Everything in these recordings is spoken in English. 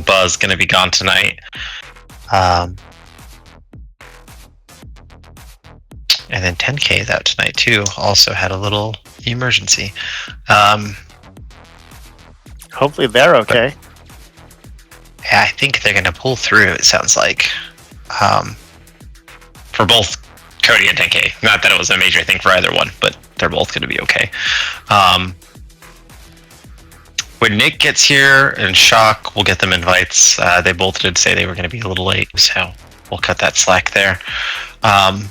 Buzz going to be gone tonight. And then 10K is out tonight too. Also had a little emergency. Hopefully they're okay. Yeah, I think they're going to pull through, it sounds like. For both Cody and 10K. Not that it was a major thing for either one, but they're both going to be okay. When Nick gets here and Shock, we'll get them invites. They both did say they were going to be a little late, so we'll cut that slack there. I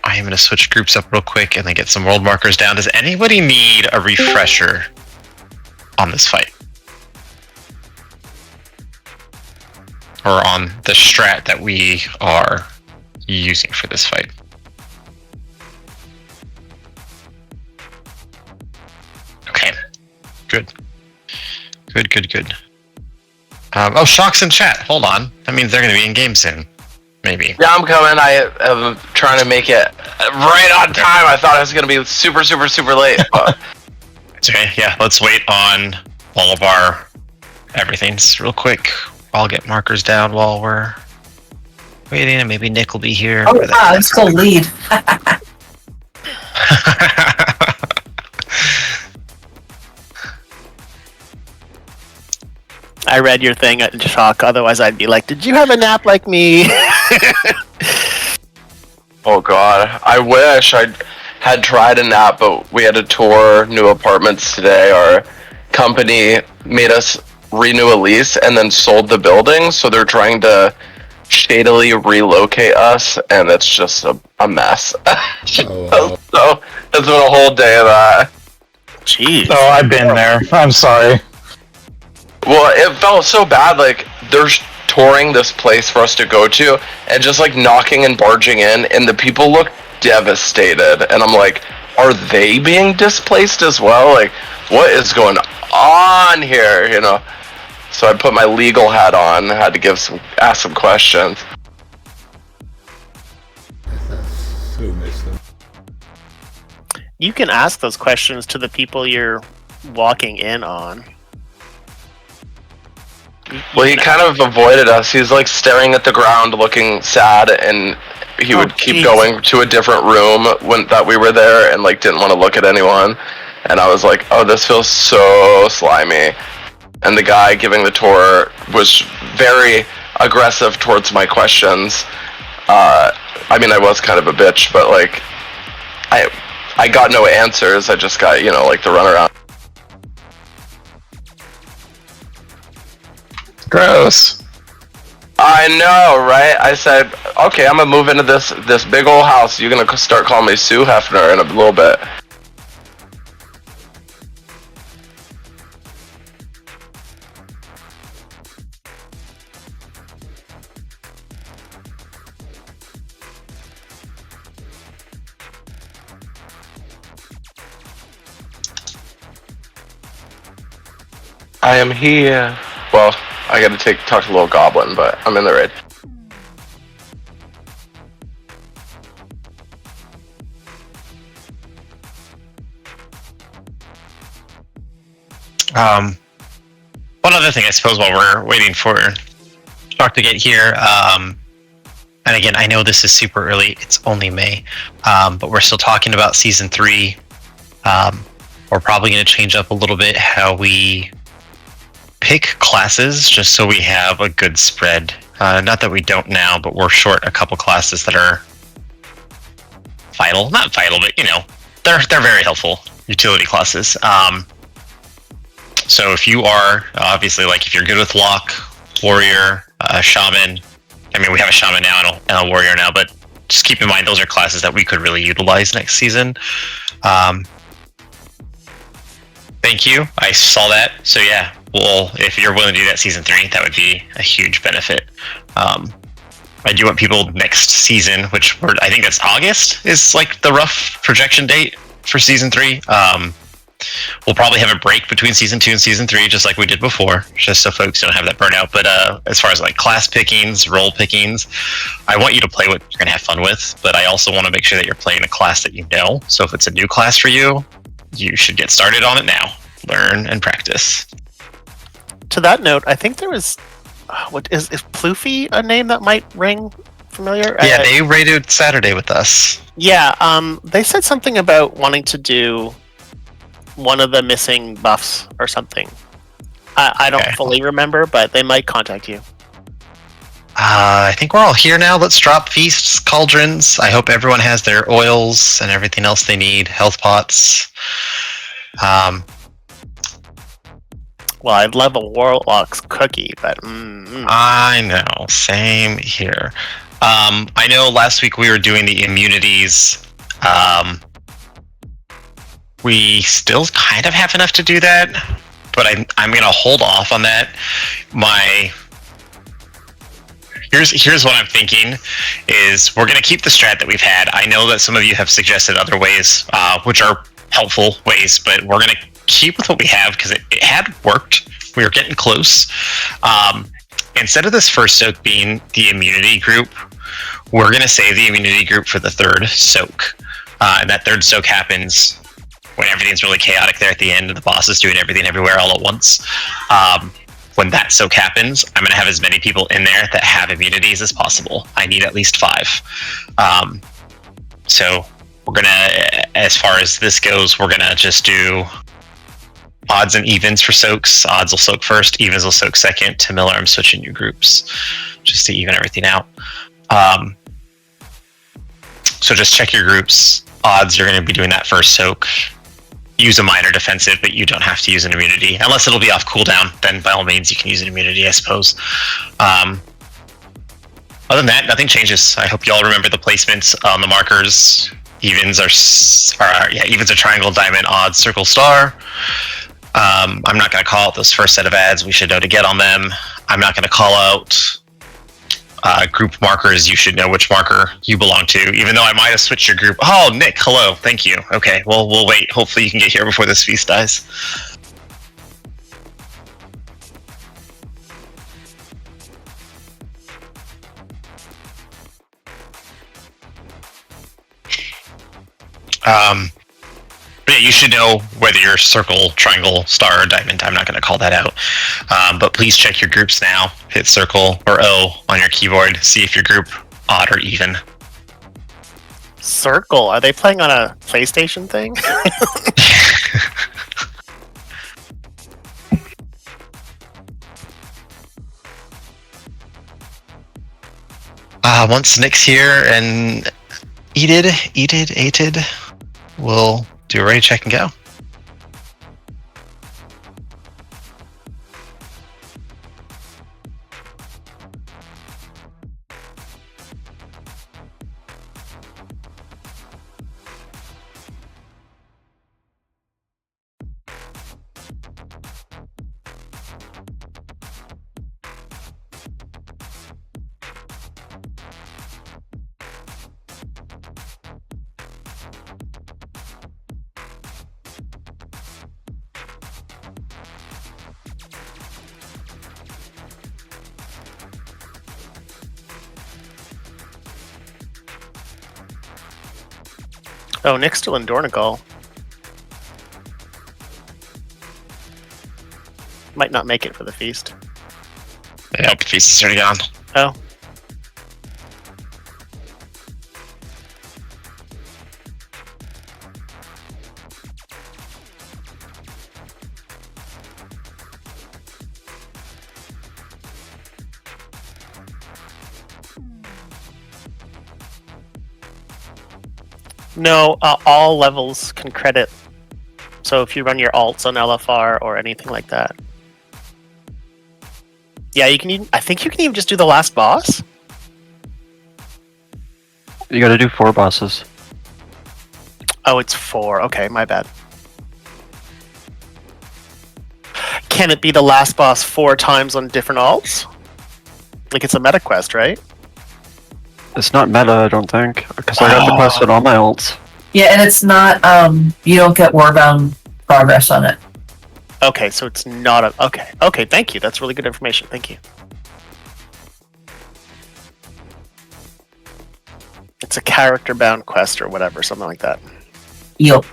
am going to switch groups up real quick and then get some world markers down. Does anybody need a refresher on this fight? Or on the strat that we are using for this fight? Okay, good. Good. Oh, Shock's in chat. Hold on. That means they're going to be in game soon. Maybe. Yeah, I'm coming. I am trying to make it right on time. I thought I was going to be super late. But... It's okay. Yeah, let's wait on all of our everythings real quick. I'll get markers down while we're waiting, and maybe Nick will be here. Oh, I'm still lead. I read your thing at Shock, otherwise I'd be like, did you have a nap like me? Oh god, I wish I had tried a nap, but we had to tour new apartments today. Our company made us renew a lease and then sold the building, so they're trying to shadily relocate us, and it's just a mess. Oh, wow. So it's been a whole day of that. Jeez. Oh, I've been there. I'm sorry. Well, it felt so bad, like, they're touring this place for us to go to, and just, like, knocking and barging in, and the people look devastated, and I'm like, are they being displaced as well? Like, what is going on here, you know? So I put my legal hat on, had to ask some questions. So messed up. You can ask those questions to the people you're walking in on. Well, he kind of avoided us. He's like staring at the ground, looking sad, and he would keep going to a different room that we were there, and like didn't want to look at anyone. And I was like, "Oh, this feels so slimy." And the guy giving the tour was very aggressive towards my questions. I mean, I was kind of a bitch, but like, I got no answers. I just got, you know, like the runaround. Gross. I know, right? I said, okay, I'm gonna move into this big old house. You're gonna start calling me Sue Hefner in a little bit. I am here. Well, I gotta talk to Little Goblin, but I'm in the raid. One other thing, I suppose, while we're waiting for Shock to get here, and again, I know this is super early, it's only May, but we're still talking about Season 3. We're probably going to change up a little bit how we pick classes, just so we have a good spread. Not that we don't now, but we're short a couple classes that are vital. Not vital, but, you know, they're very helpful utility classes. So if you are, obviously, like, if you're good with Lock, Warrior, Shaman, I mean, we have a Shaman now and a Warrior now, but just keep in mind those are classes that we could really utilize next season. Thank you, I saw that. So yeah, well, if you're willing to do that Season 3, that would be a huge benefit. I do want people next season, which I think that's August, is like the rough projection date for Season 3. We'll probably have a break between Season 2 and Season 3, just like we did before, just so folks don't have that burnout. But as far as like class pickings, role pickings, I want you to play what you're going to have fun with, but I also want to make sure that you're playing a class that you know. So if it's a new class for you, you should get started on it now. Learn and practice. to that note, I think there was what is Ploofy a name that might ring familiar? Yeah, they raided Saturday with us. Yeah, they said something about wanting to do one of the missing buffs or something. I don't Okay. fully remember, but they might contact you. I think we're all here now. Let's drop feasts, cauldrons. I hope everyone has their oils and everything else they need. Health pots. Well, I'd love a Warlock's cookie, but I know. Same here. I know last week we were doing the immunities. We still kind of have enough to do that, but I'm going to hold off on that. Here's what I'm thinking is we're going to keep the strat that we've had. I know that some of you have suggested other ways, which are helpful ways, but we're going to keep with what we have because it had worked. We were getting close. Instead of this first soak being the immunity group, we're going to save the immunity group for the third soak. And that third soak happens when everything's really chaotic there at the end and the boss is doing everything everywhere all at once. When that soak happens, I'm going to have as many people in there that have immunities as possible. I need at least 5. So we're going to, as far as this goes, we're going to just do odds and evens for soaks. Odds will soak first, evens will soak second. To Miller, I'm switching your groups just to even everything out. So just check your groups. Odds, you're going to be doing that first soak. Use a minor defensive, but you don't have to use an immunity. Unless it'll be off cooldown, then by all means you can use an immunity, I suppose. Other than that, nothing changes. I hope you all remember the placements on the markers. Evens are triangle, diamond, odds, circle, star. I'm not going to call out those first set of ads. We should know to get on them. I'm not going to call out group markers. You should know which marker you belong to, even though I might have switched your group. Oh, Nick, hello. Thank you. Okay, well, we'll wait. Hopefully you can get here before this feast dies. But yeah, you should know whether you're circle, triangle, star, or diamond. I'm not going to call that out. But please check your groups now. Hit circle or O on your keyboard. See if your group odd or even. Circle? Are they playing on a PlayStation thing? Once Nick's here and ated, we'll do a raid check and go. Oh, Nick's still in Dornigal. Might not make it for the feast. Yep, feast is already gone. Oh. No, all levels can credit. So if you run your alts on LFR or anything like that. Yeah, you can even, I think you can even just do the last boss. You gotta do 4 bosses. Oh, it's 4. Okay, my bad. Can it be the last boss 4 times on different alts? Like it's a meta quest, right? It's not meta, I don't think, because I got the quest on all my ults. Yeah, and it's not, you don't get Warbound progress on it. Okay, so it's not a... Okay, okay, thank you. That's really good information. Thank you. It's a character-bound quest or whatever, something like that. Yup.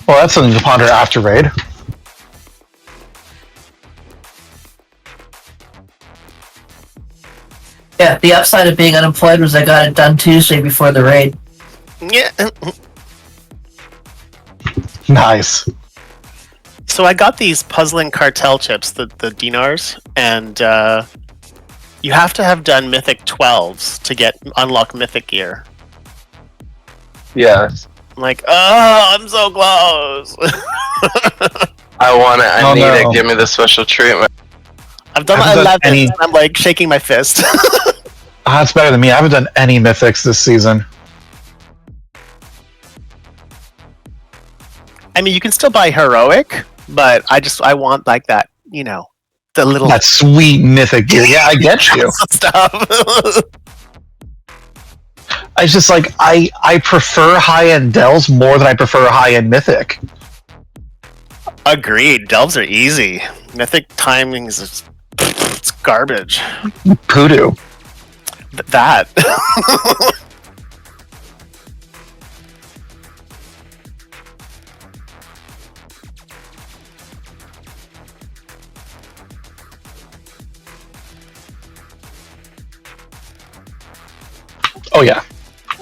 Well, that's something to ponder after raid. Yeah, the upside of being unemployed was I got it done Tuesday before the raid. Yeah. Nice. So I got these puzzling cartel chips, the dinars, and you have to have done Mythic 12s to unlock Mythic gear. Yes. I'm like, oh, I'm so close. I want it. I Oh, need no. it. Give me the special treatment. I've done I haven't done 11, any- and I'm like shaking my fist. That's better than me. I haven't done any mythics this season. I mean, you can still buy heroic, but I want like that, the little That sweet mythic gear. Yeah, I get you. stuff. I just like I prefer high-end delves more than I prefer high-end mythic. Agreed. Delves are easy. Mythic timings is it's garbage. Poodoo. That. Oh yeah,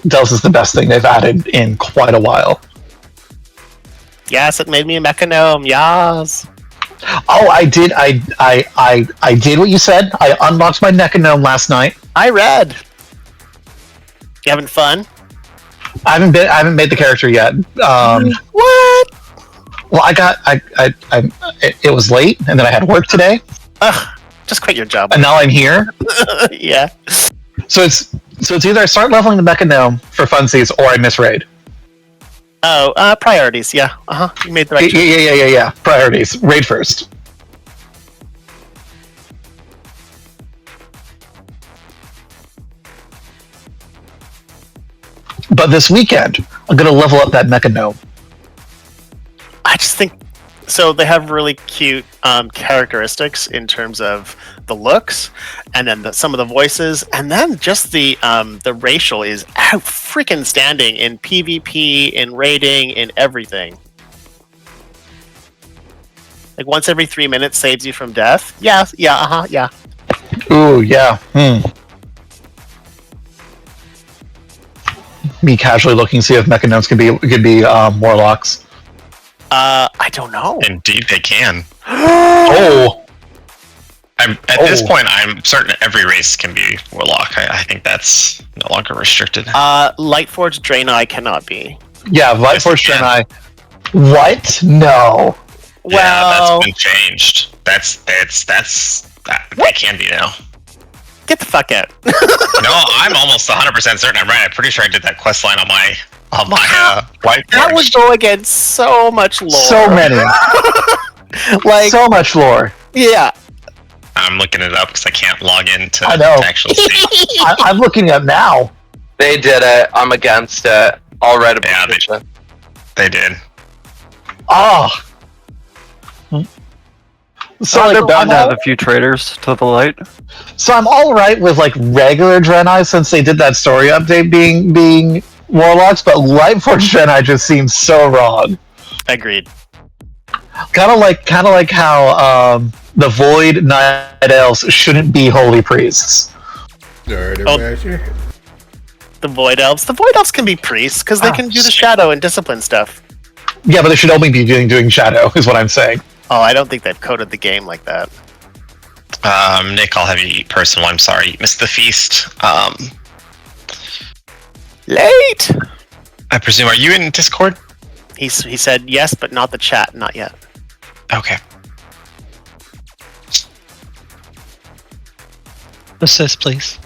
delves is the best thing they've added in quite a while. Yes, it made me a mechanome. Yes. Oh, I did. I did what you said. I unlocked my Necronome last night. I read. You having fun? I haven't made the character yet. What? Well, it was late, and then I had work today, Ugh, just quit your job. and now I'm here. Yeah. So it's either I start leveling the Mechanome for funsies, or I miss raid. Oh, priorities. Yeah. You made the right choice. Yeah. Priorities. Raid first. But this weekend, I'm gonna level up that Mechanome. I just think so. They have really cute characteristics in terms of the looks, and then some of the voices, and then just the racial is out freaking standing in PvP, in raiding, in everything. Like once every 3 minutes saves you from death. Yeah. Ooh, yeah. Me casually looking to see if Mechanomes could be Warlocks. I don't know. Indeed, they can. Oh. At this point, I'm certain every race can be Warlock. I think that's no longer restricted. Lightforged Draenei cannot be. Yeah, Lightforce Yes, Draenei. What? No. Yeah, Well, that's been changed. They can be now. get the fuck out. No, I'm almost 100% certain I'm right. I'm pretty sure I did that quest line on my Lightforge. That would go against so much lore. So many. Like, So much lore. yeah. I'm looking it up because I can't log in to I know. actually see. I'm looking at now. They did it. I'm against it. I'll write a Yeah, petition. They did. Oh. So they're like, bound to have a few traitors to the light. So I'm all right with like regular Draenei since they did that story update being Warlocks, but Lightforge Draenei just seems so wrong. Agreed. Kind of like how the Void Night Elves shouldn't be holy priests. Dirty Oh. measure. The Void Elves. The Void Elves can be priests because they can do the shadow and discipline stuff. Yeah, but they should only be doing Shadow, is what I'm saying. Oh, I don't think they've coded the game like that. Nick, I'll have you eat personal. I'm sorry, you missed the feast. Late. I presume, are you in Discord? He said yes, but not the chat. Not yet. Okay. Assist, please.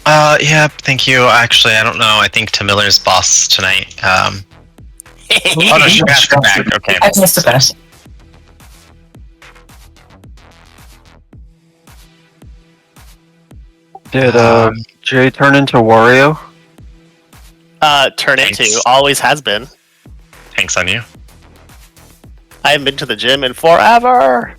Yeah, thank you. Actually, I don't know. I think Tamiller's boss tonight. Oh no, she passed her back. Okay. I missed the best. Did Jay turn into Wario? Turn Thanks. into always has been. Thanks on you. I haven't been to the gym in forever.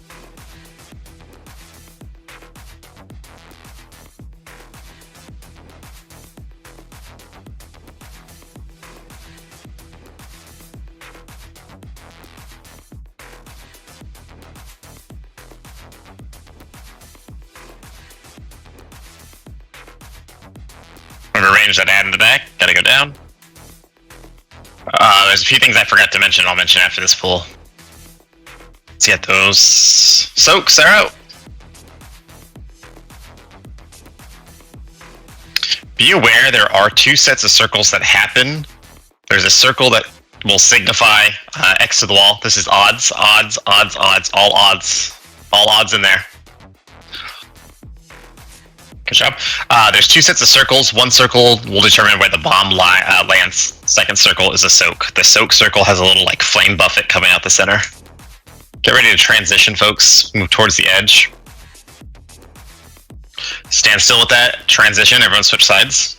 Whatever range that add in the back, gotta go down. There's a few things I forgot to mention. I'll mention after this pool. Let's get those soaks are out. Be aware there are 2 sets of circles that happen. There's a circle that will signify X to the wall. This is odds, odds, odds, odds, all odds. All odds in there. Good job. There's 2 sets of circles. One circle will determine where the bomb lands. Second circle is a soak. The soak circle has a little like flame buffet coming out the center. Get ready to transition, folks. Move towards the edge. Stand still with that. Transition. Everyone switch sides.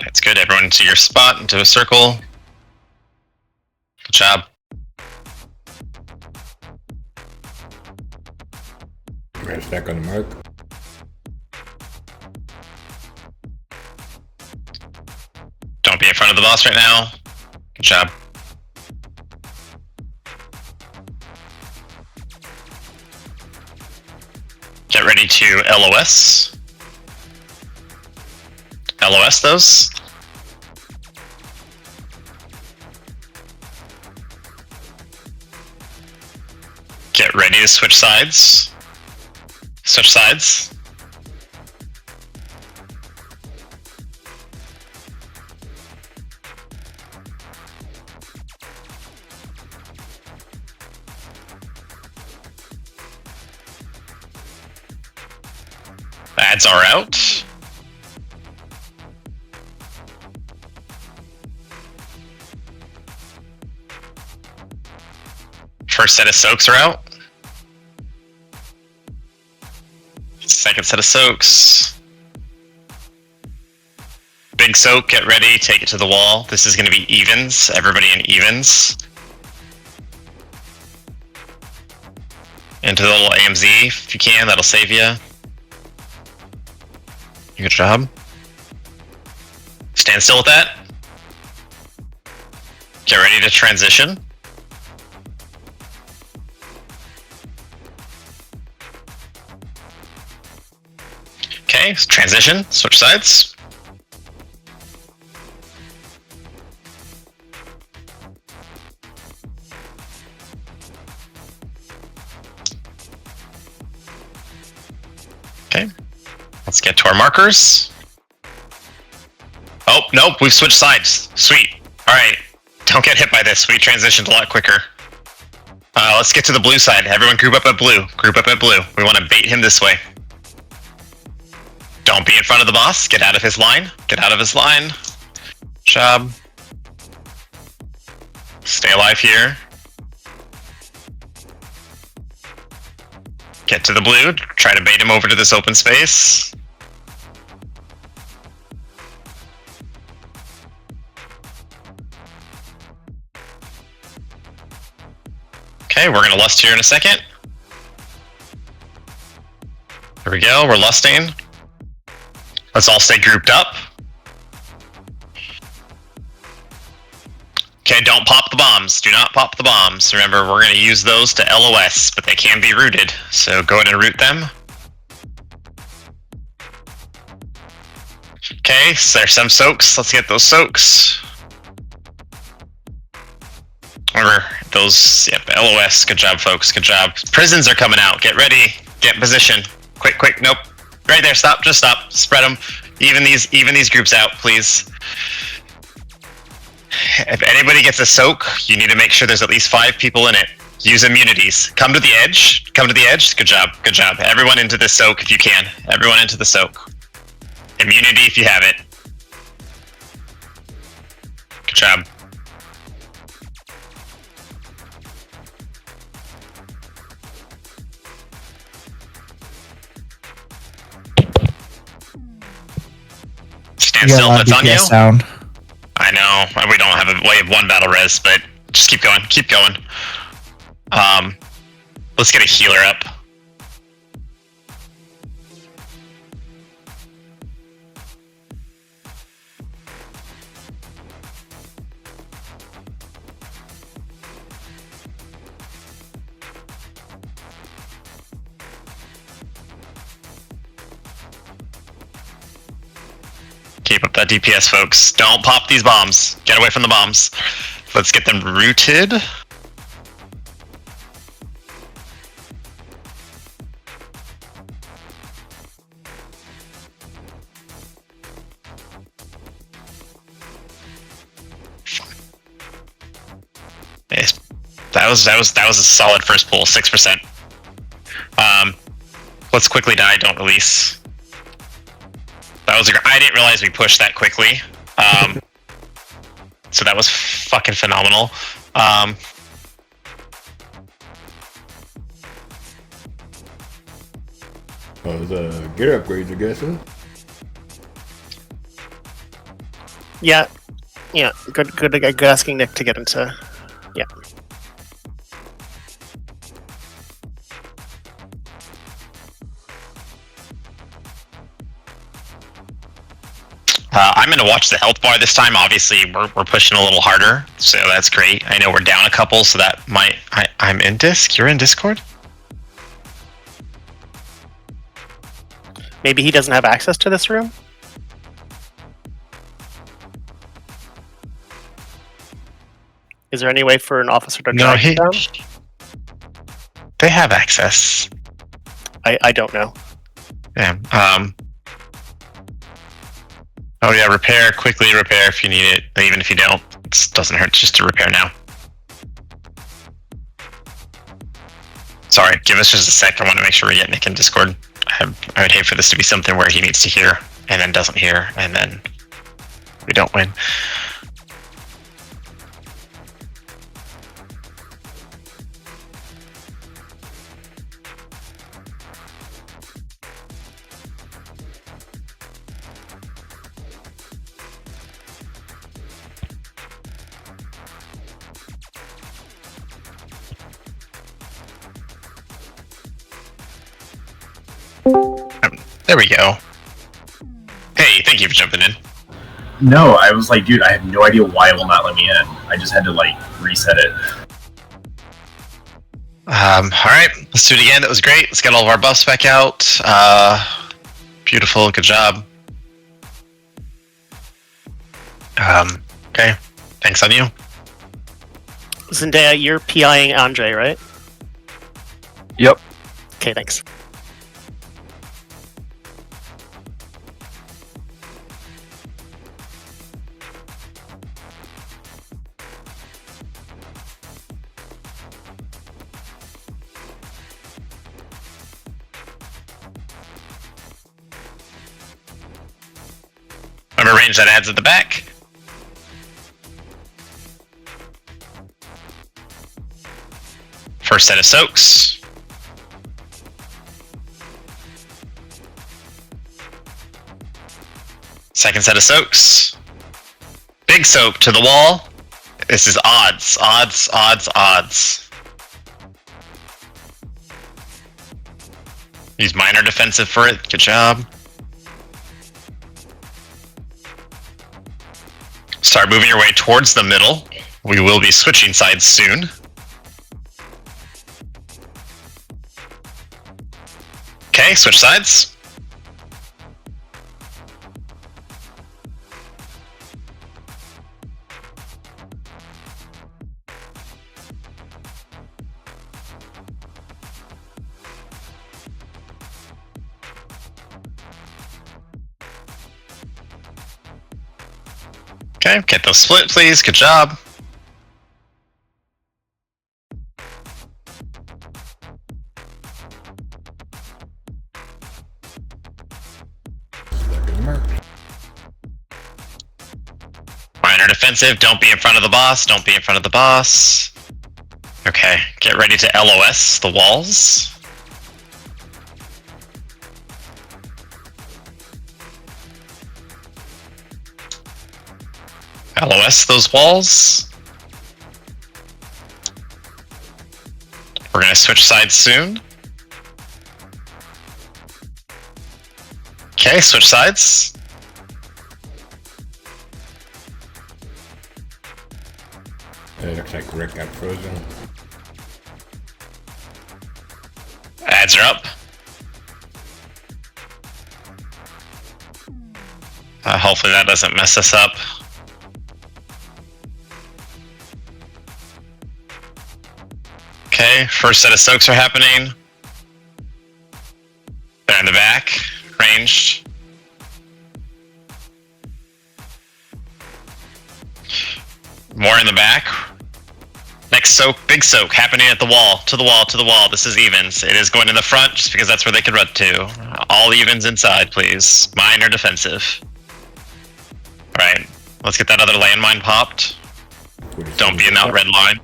That's good. Everyone into your spot, into a circle. Good job. Right stack on the mark. Don't be in front of the boss right now. Good job. Get ready to LOS. LOS those. Get ready to switch sides. Switch sides. Ads are out. First set of soaks are out. Second set of soaks. Big soak, get ready, take it to the wall. This is going to be evens. Everybody in evens. Into the little AMZ if you can, that'll save you. Good job. Stand still with that. Get ready to transition. Okay, transition, switch sides. Okay, let's get to our markers. Oh, nope, we've switched sides. Sweet. All right, don't get hit by this. We transitioned a lot quicker. Let's get to the blue side. Everyone group up at blue. Group up at blue. We want to bait him this way. Don't be in front of the boss. Get out of his line. Get out of his line. Job. Stay alive here. Get to the blue. Try to bait him over to this open space. Okay, we're gonna lust here in a second. Here we go, we're lusting. Let's all stay grouped up. Okay, don't pop the bombs. Do not pop the bombs. Remember, we're going to use those to LOS, but they can be rooted. So go ahead and root them. Okay, so there's some soaks. Let's get those soaks. Remember, those, yep, LOS. Good job, folks. Good job. Prisons are coming out. Get ready. Get in position. Quick, quick. Nope. Right there. Stop. Just stop. Spread them. Even these groups out, please. If anybody gets a soak, you need to make sure there's at least 5 people in it. Use immunities. Come to the edge. Come to the edge. Good job. Good job. Everyone into the soak if you can. Everyone into the soak. Immunity if you have it. Good job. Stand still. That's on you. Sound. I know, we don't have a way of 1 battle res, but just keep going, keep going. Let's get a healer up. Keep up that DPS, folks. Don't pop these bombs. Get away from the bombs. Let's get them rooted. Yes. That was a solid first pull, 6%. Let's quickly die, don't release. That was I didn't realize we pushed that quickly. So that was fucking phenomenal. Gear upgrades, I guess, huh? Yeah. Good asking Nick to get into. Yeah. I'm going to watch the health bar this time. Obviously, we're pushing a little harder, so that's great. I know we're down a couple, so that might... I'm in Disc? You're in Discord? Maybe he doesn't have access to this room? Is there any way for an officer to drag him down? They have access. I don't know. Yeah. Oh yeah, repair, quickly repair if you need it. Even if you don't, it doesn't hurt just to repair now. Sorry, give us just a sec. I want to make sure we get Nick in Discord. I would hate for this to be something where he needs to hear and then doesn't hear and then we don't win. There we go. Hey, thank you for jumping in. No, I was like, dude, I have no idea why it will not let me in. I just had to, like, reset it. Alright, let's do it again. That was great. Let's get all of our buffs back out. Beautiful, good job. Okay, thanks on you. Zendaya, you're PIing Andre, right? Yep. Okay, thanks. Remember range that adds at the back. First set of soaks. Second set of soaks. Big soak to the wall. This is odds, odds, odds, odds. Use minor defensive for it. Good job. Start moving your way towards the middle. We will be switching sides soon. Okay, switch sides. Okay, get those split, please. Good job. Minor defensive. Don't be in front of the boss. Don't be in front of the boss. Okay, get ready to LOS the walls. LOS those walls. We're gonna switch sides soon. Okay, switch sides. It looks like Rick got frozen. Ads are up. Hopefully that doesn't mess us up. Okay, first set of soaks are happening. They're in the back, ranged. More in the back. Next soak, big soak, happening at the wall, to the wall, to the wall. This is evens. It is going in the front just because that's where they could run to. All evens inside, please. Mine are defensive. Alright, let's get that other landmine popped. Don't be in that red line.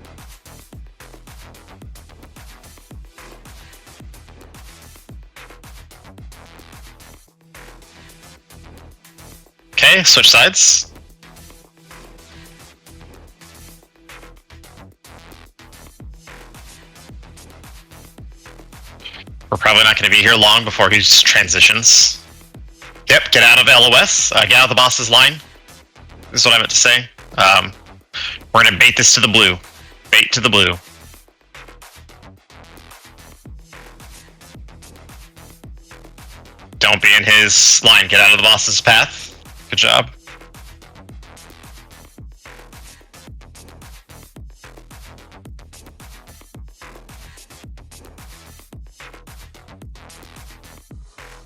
Okay, switch sides. We're probably not going to be here long before he transitions. Yep, get out of LOS. Get out of the boss's line. This is what I meant to say. We're going to bait this to the blue. Bait to the blue. Don't be in his line. Get out of the boss's path. Good job.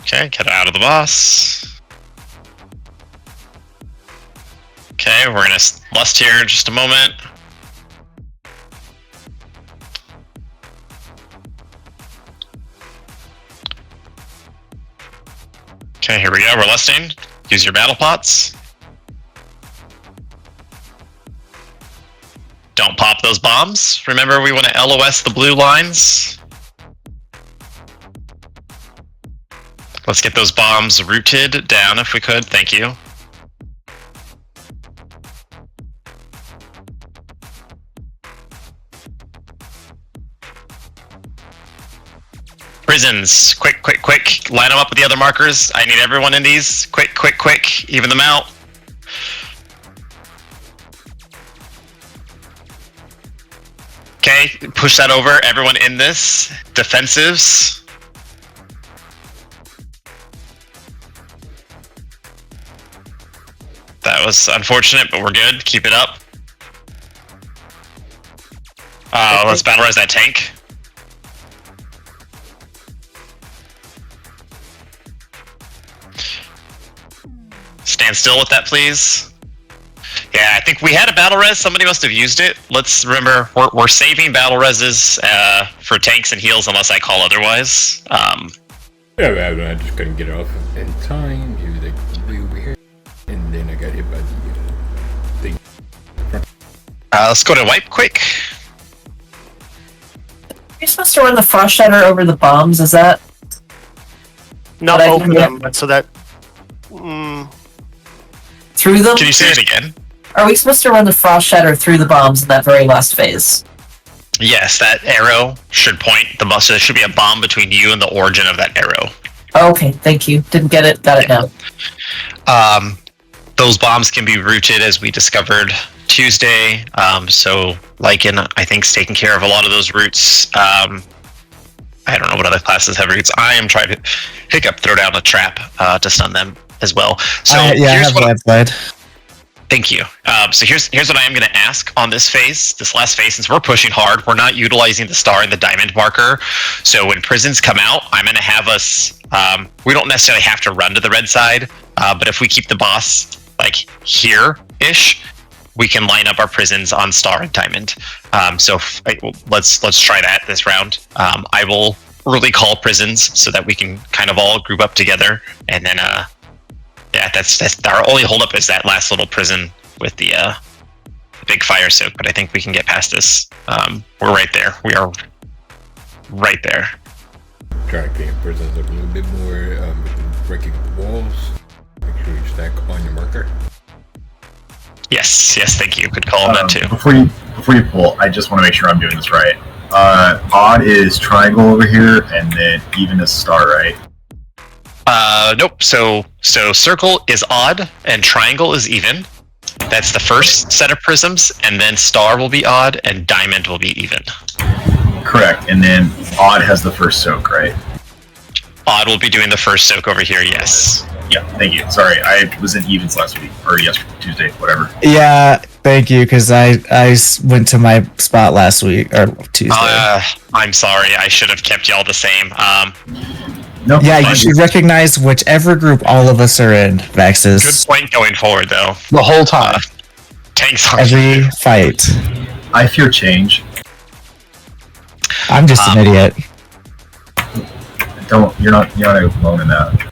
Okay, get out of the boss. Okay, we're gonna lust here in just a moment. Okay, here we go, we're lusting. Use your battle pots. Don't pop those bombs. Remember, we want to LOS the blue lines. Let's get those bombs rooted down if we could. Thank you. Prisons, quick, quick, quick. Line them up with the other markers. I need everyone in these. Quick, quick, quick. Even them out. Okay, push that over. Everyone in this. Defensives. That was unfortunate, but we're good. Keep it up. Let's battle res that tank. Stand still with that, please. Yeah, I think we had a battle res. Somebody must have used it. Let's remember, we're saving battle reses for tanks and heals unless I call otherwise. Yeah, I just couldn't get off in time. He was like way over here, and then I got hit by the thing. Let's go to wipe quick. You're supposed to run the frost shatter over the bombs, is that? Not But I over can them, get- but so that. Through them? Can you say it again? Are we supposed to run the frost shatter through the bombs in that very last phase? Yes, that arrow should point the boss. So there should be a bomb between you and the origin of that arrow. Okay, thank you. Didn't get it. Got it now. Those bombs can be rooted as we discovered Tuesday. So Lycan, I think, is taking care of a lot of those roots. I don't know what other classes have roots. I am trying to pick up, throw down a trap to stun them as well. So I have landslide. Thank you. So here's what I am going to ask on this phase, this last phase, since we're pushing hard, we're not utilizing the star and the diamond marker. So when prisons come out, I'm going to have us, we don't necessarily have to run to the red side, but if we keep the boss like here-ish, we can line up our prisons on star and diamond. Let's try that this round. I will early call prisons so that we can kind of all group up together, and then yeah, that's our only holdup is that last little prison with the big fire soak, but I think we can get past this. We're right there. We are right there. Try to clean prisons up a little bit more, breaking the walls. Make sure you stack on your marker. Yes, thank you. Good call on that too. Before you pull, I just want to make sure I'm doing this right. Odd is triangle over here, and then even is star, right? Nope. So circle is odd and triangle is even. That's the first set of prisms, and then star will be odd and diamond will be even. Correct. And then odd has the first soak, right? Odd will be doing the first soak over here, yes. Yeah, thank you. Sorry, I was in evens last week, or yesterday, Tuesday, whatever. Yeah, thank you, because I went to my spot last week, or Tuesday. I'm sorry. I should have kept y'all the same. No, Yeah, fine. you should recognize whichever group all of us are in, Vexus. Good point going forward, though. The whole time. Tanks on Every fight. I fear change. I'm just an idiot. You're not alone in that.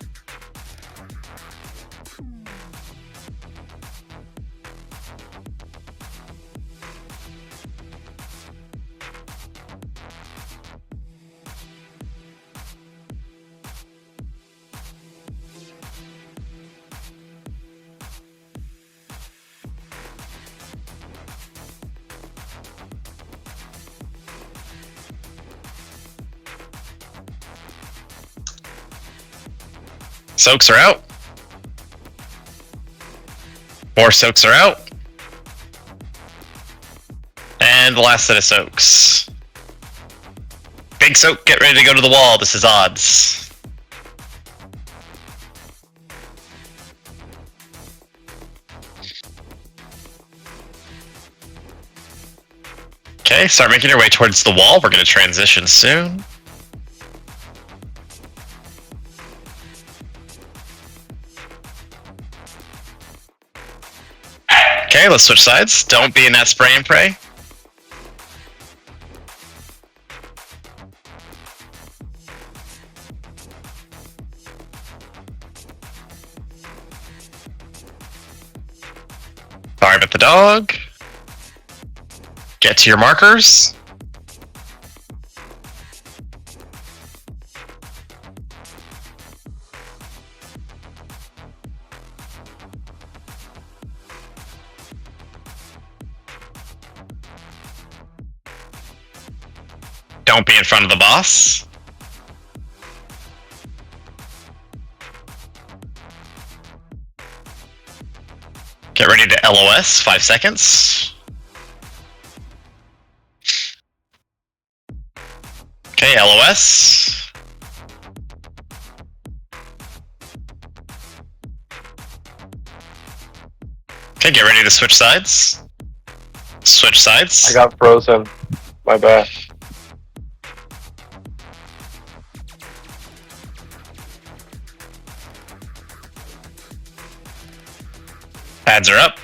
Soaks are out. More soaks are out. And the last set of soaks. Big soak, get ready to go to the wall. This is odds. Okay, start making your way towards the wall. We're going to transition soon. Okay, let's switch sides. Don't be in that spray and pray. Sorry about the dog. Get to your markers. Don't be in front of the boss. Get ready to LOS, 5 seconds. Okay, LOS. Okay, get ready to switch sides. Switch sides. I got frozen. My bad. Pads are up.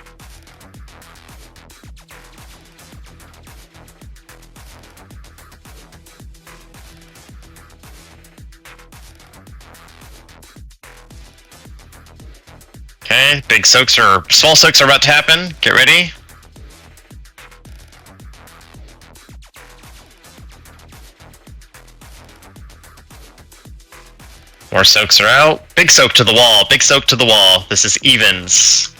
Okay, big soaks or small soaks are about to happen. Get ready. More soaks are out. Big soak to the wall. Big soak to the wall. This is evens.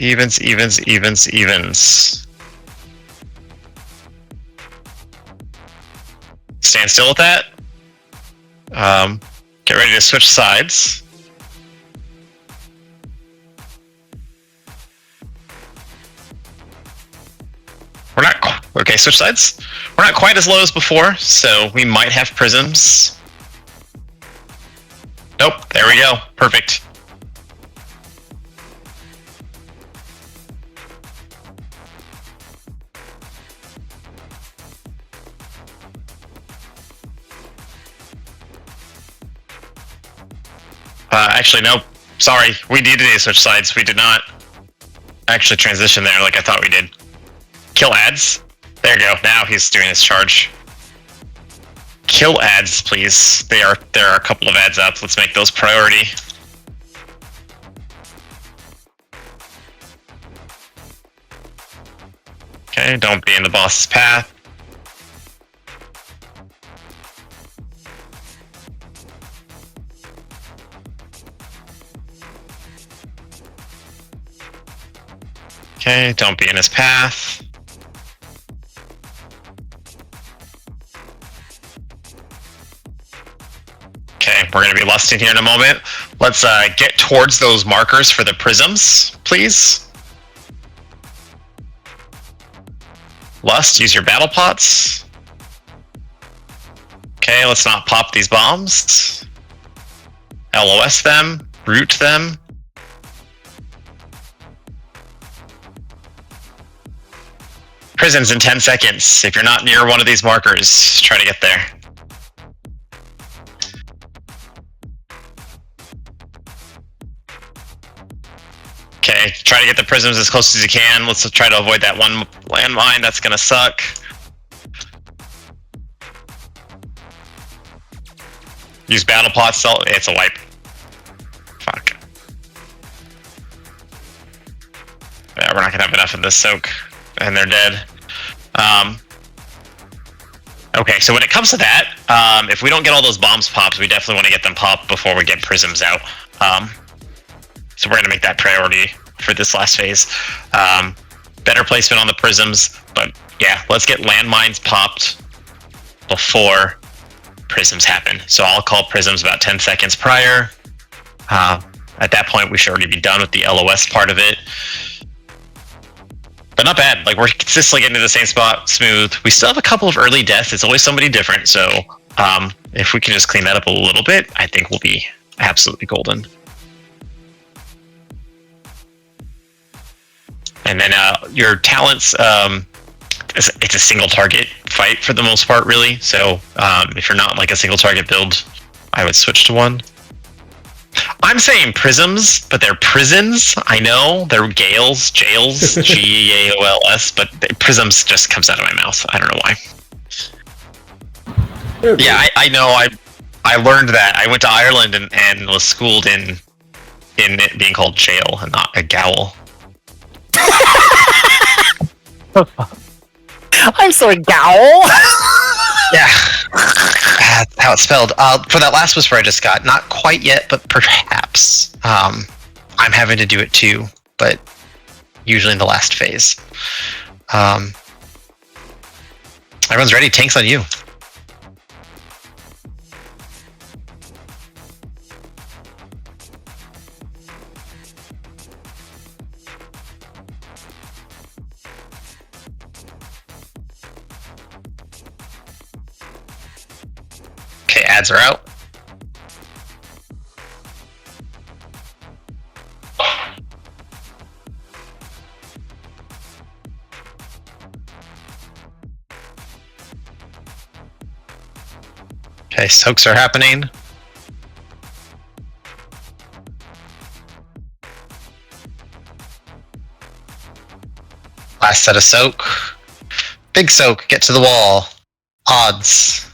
Evens, evens, evens, evens. Stand still with that. Get ready to switch sides. We're not, okay, switch sides. We're not quite as low as before, so we might have prisms. Nope, there we go, perfect. Actually, nope. Sorry, we did switch sides. We did not actually transition there like I thought we did. Kill ads. There you go. Now he's doing his charge. Kill ads, please. There are a couple of ads up. Let's make those priority. Okay, don't be in the boss's path. Okay, don't be in his path. Okay, we're going to be lusting here in a moment. Let's get towards those markers for the prisms, please. Lust, use your battle pots. Okay, let's not pop these bombs. LOS them. root them. Prisons in 10 seconds. If you're not near one of these markers, try to get there. Okay, try to get the prisms as close as you can. Let's try to avoid that one landmine. That's gonna suck. Use battle pots. It's a wipe. Fuck. Yeah, we're not gonna have enough of this soak, and they're dead. Okay, so when it comes to that, if we don't get all those bombs popped, we definitely want to get them popped before we get prisms out. So we're gonna make that priority for this last phase. Better placement on the prisms, but yeah, let's get landmines popped before prisms happen. So I'll call prisms about 10 seconds prior. At that point, we should already be done with the LOS part of it. But not bad. Like, we're consistently getting to the same spot, smooth. We still have a couple of early deaths. It's always somebody different. So if we can just clean that up a little bit, I think we'll be absolutely golden. And then your talents, it's a single target fight for the most part, really. So if you're not like a single target build, I would switch to one. I'm saying prisms, but they're prisons. I know they're jails, G-A-O-L-S, but prisms just comes out of my mouth. I don't know why. Yeah, I know. I learned that. I went to Ireland and was schooled in it being called jail and not a gaol. I'm sorry, Gowl. Yeah, that's how it's spelled. For that last whisper I just got, not quite yet, but perhaps. I'm having to do it too, but usually in the last phase. Everyone's ready. Tank's on you. Okay, ads are out. Okay, soaks are happening. Last set of soak. Big soak, get to the wall. Odds.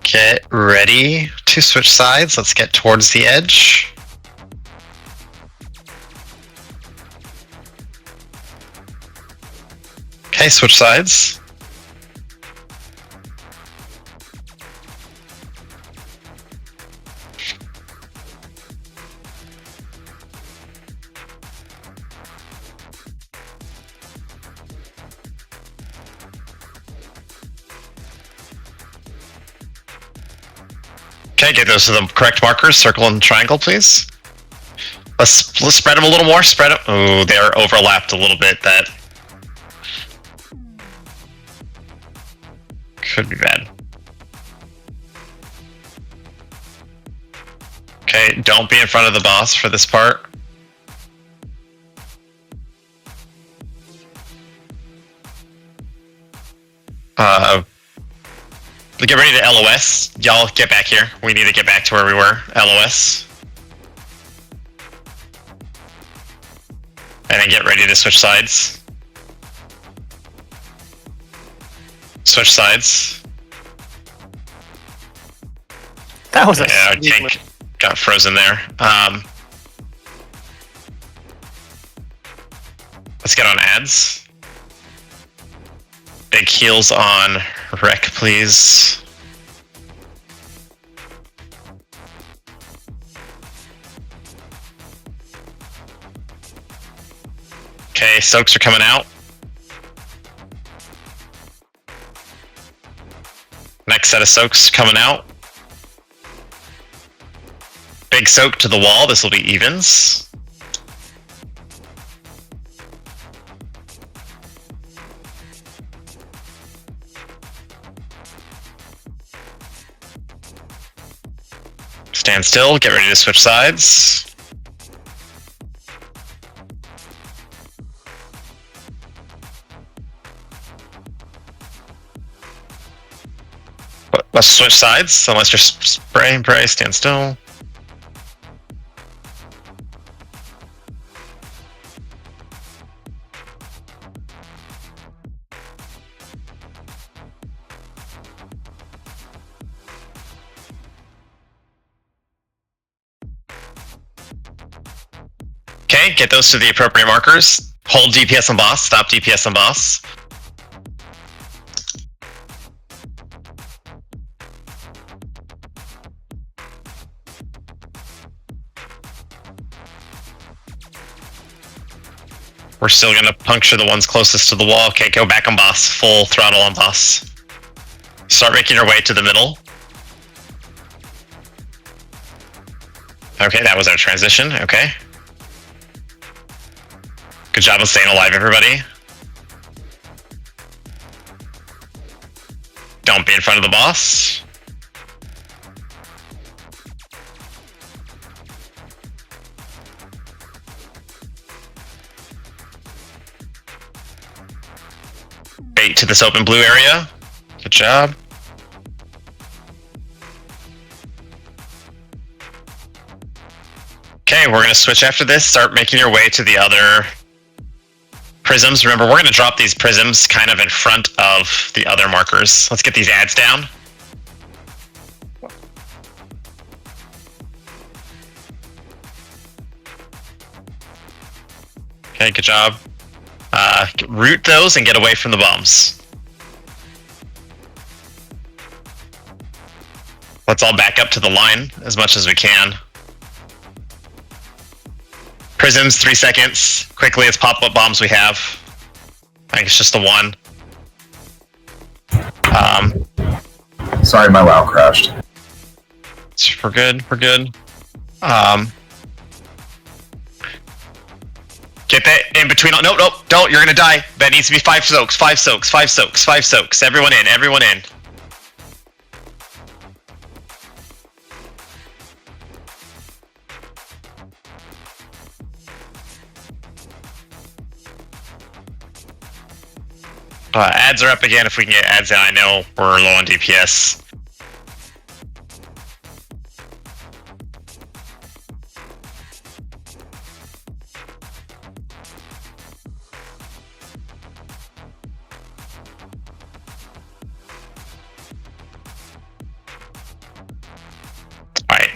Get ready to switch sides. Let's get towards the edge. Okay, switch sides. Okay, get those to the correct markers. Circle and triangle, please. Let's spread them a little more. Spread them. Oh, they're overlapped a little bit. That could be bad. Okay, don't be in front of the boss for this part. Get ready to LOS. Y'all get back here. We need to get back to where we were. LOS. And then get ready to switch sides. Switch sides. That was a yeah, our tank got frozen there. Let's get on ads. Big heals on Rec, please. Okay, soaks are coming out. Next set of soaks coming out. Big soak to the wall. This will be evens. Stand still, get ready to switch sides. Let's switch sides, unless you're spraying, pray, stand still. Okay, get those to the appropriate markers. Hold DPS on boss, stop DPS on boss. We're still gonna puncture the ones closest to the wall. Okay, go back on boss, full throttle on boss. Start making your way to the middle. Okay, that was our transition, okay. Good job of staying alive, everybody. Don't be in front of the boss. Bait to this open blue area. Good job. Okay, we're gonna switch after this. Start making your way to the other prisms. Remember, we're gonna drop these prisms kind of in front of the other markers. Let's get these ads down. Okay, good job. Root those and get away from the bombs. Let's all back up to the line as much as we can. Prisms, 3 seconds. Quickly, let's pop what bombs we have. I think it's just the one. Sorry, my WoW crashed. We're good, we're good. Get that in between. Nope, nope, don't. You're gonna die. That needs to be 5 soaks, 5 soaks, 5 soaks, 5 soaks. Everyone in, everyone in. Ads are up again if we can get ads in. I know we're low on DPS.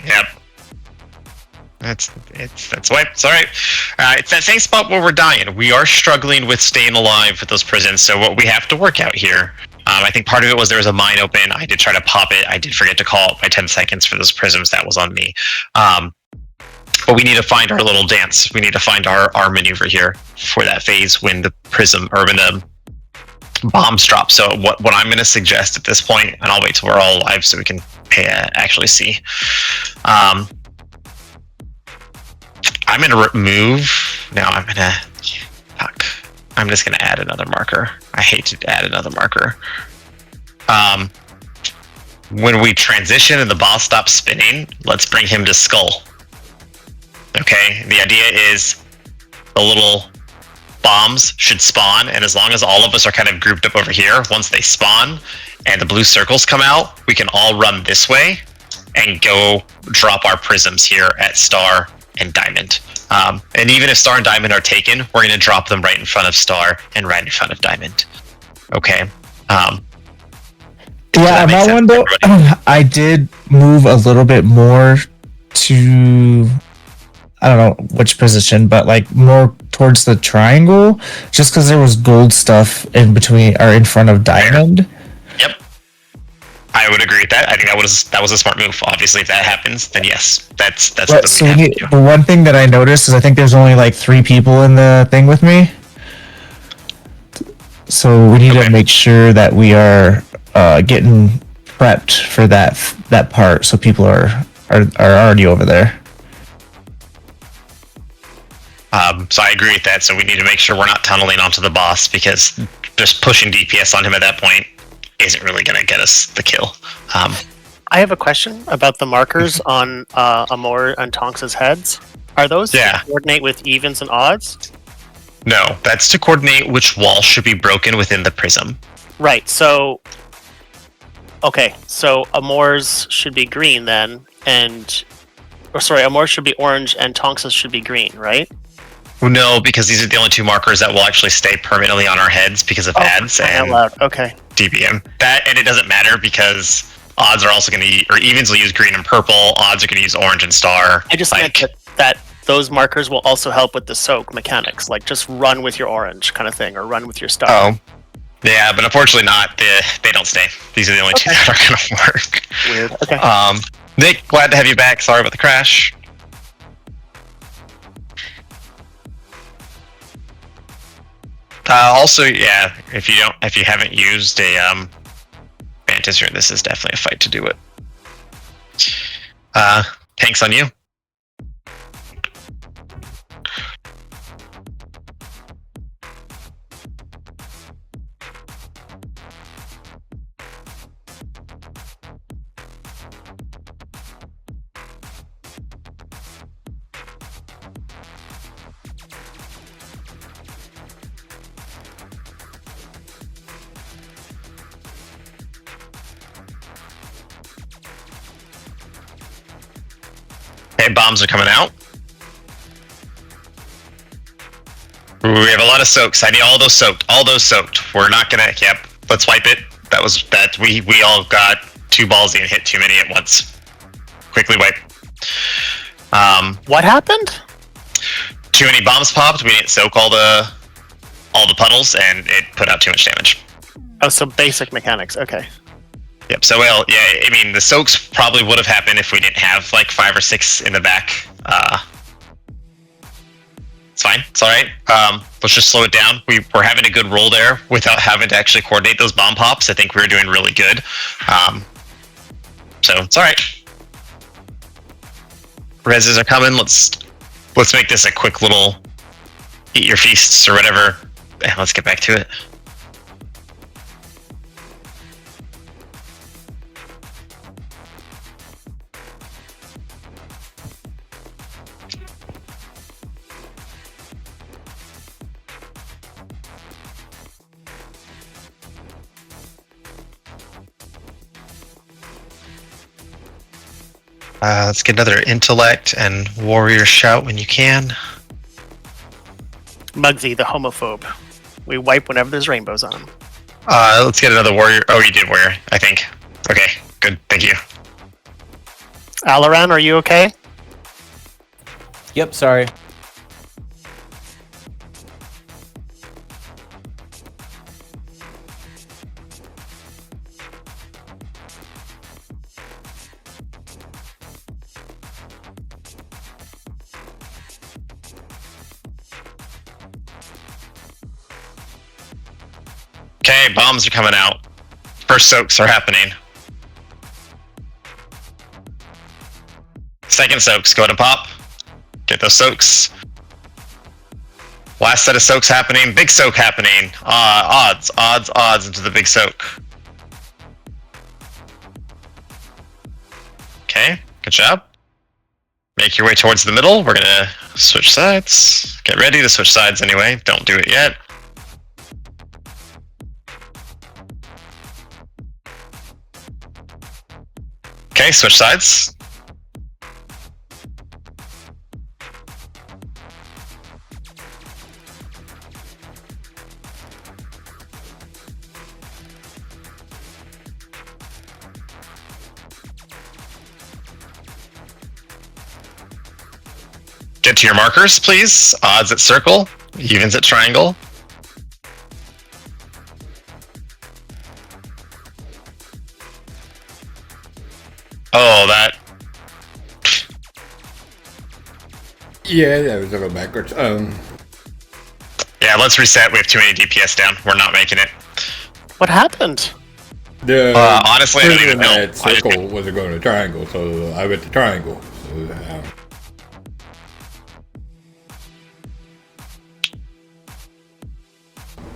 Yep. That's wiped. It's alright. It's that same spot where we're dying. We are struggling with staying alive with those prisons, so what we have to work out here. I think part of it was there was a mine open. I did try to pop it. I did forget to call it by 10 seconds for those prisms. That was on me. But we need to find our little dance. We need to find our maneuver here for that phase when the prism or when the bombs drop. So what I'm going to suggest at this point, and I'll wait till we're all alive so we can actually see. I'm going to remove. Now I'm going to. Fuck. I'm just going to add another marker. I hate to add another marker. When we transition and the boss stops spinning, let's bring him to skull. Okay, the idea is the little bombs should spawn, and as long as all of us are kind of grouped up over here, once they spawn and the blue circles come out, we can all run this way and go drop our prisms here at Star and Diamond. And even if Star and Diamond are taken, we're going to drop them right in front of Star and right in front of Diamond. Okay. Yeah, on that one though, I did move a little bit more to, I don't know which position, but like more towards the triangle, just because there was gold stuff in between or in front of Diamond. Yep, I would agree with that. I think that was a smart move. Obviously, if that happens, then yes, that's what So we have to do. the one thing that I noticed is I think there's only like 3 people in the thing with me, so we need to make sure that we are getting prepped for that part, so people are already over there. So I agree with that. So we need to make sure we're not tunneling onto the boss, because just pushing DPS on him at that point isn't really going to get us the kill. I I have a question about the markers on Amor and Tonks's heads. Are those to coordinate with evens and odds? No, that's to coordinate which wall should be broken within the prism. Right. So, okay. So Amor's should be green then, Amor's should be orange and Tonks's should be green, right? No, because these are the only two markers that will actually stay permanently on our heads because of ads and okay. DBM. And it doesn't matter because odds are also going to or evens will use green and purple. Odds are going to use orange and star. I just meant that those markers will also help with the soak mechanics, like just run with your orange kind of thing, or run with your star. Oh, yeah, but unfortunately not. They don't stay. These are the only two that are going to work. Weird. Okay. Nick, glad to have you back. Sorry about the crash. Also, yeah, if you haven't used a Mantis rune, this is definitely a fight to do it. Tanks on you. Okay, bombs are coming out. We have a lot of soaks. I need all those soaked. All those soaked. We're not gonna. Yep. Let's wipe it. That was that. We all got too ballsy and hit too many at once. Quickly wipe. What happened? Too many bombs popped. We didn't soak all the puddles, and it put out too much damage. Oh, so basic mechanics. Okay. Yep. So well, yeah. I mean, the soaks probably would have happened if we didn't have like 5 or 6 in the back. It's fine. It's all right. Let's just slow it down. We're having a good roll there without having to actually coordinate those bomb pops. I think we're doing really good. So it's all right. Reses are coming. Let's make this a quick little eat your feasts or whatever. And let's get back to it. Let's get another intellect and warrior shout when you can. Muggsy, the homophobe. We wipe whenever there's rainbows on. Let's get another warrior. Oh, you did warrior, I think. Okay, good. Thank you. Alaran, are you okay? Yep, sorry. Okay, bombs are coming out. First soaks are happening. Second soaks, go to pop. Get those soaks. Last set of soaks happening. Big soak happening. Odds into the big soak. Okay, good job. Make your way towards the middle. We're gonna switch sides. Get ready to switch sides anyway. Don't do it yet. Okay, switch sides. Get to your markers, please. Odds at circle, evens at triangle. Oh, that. Yeah, that was a little backwards. Yeah, let's reset. We have too many DPS down. We're not making it. What happened? The honestly, I don't even know. That circle wasn't going to triangle, so I went to triangle. So,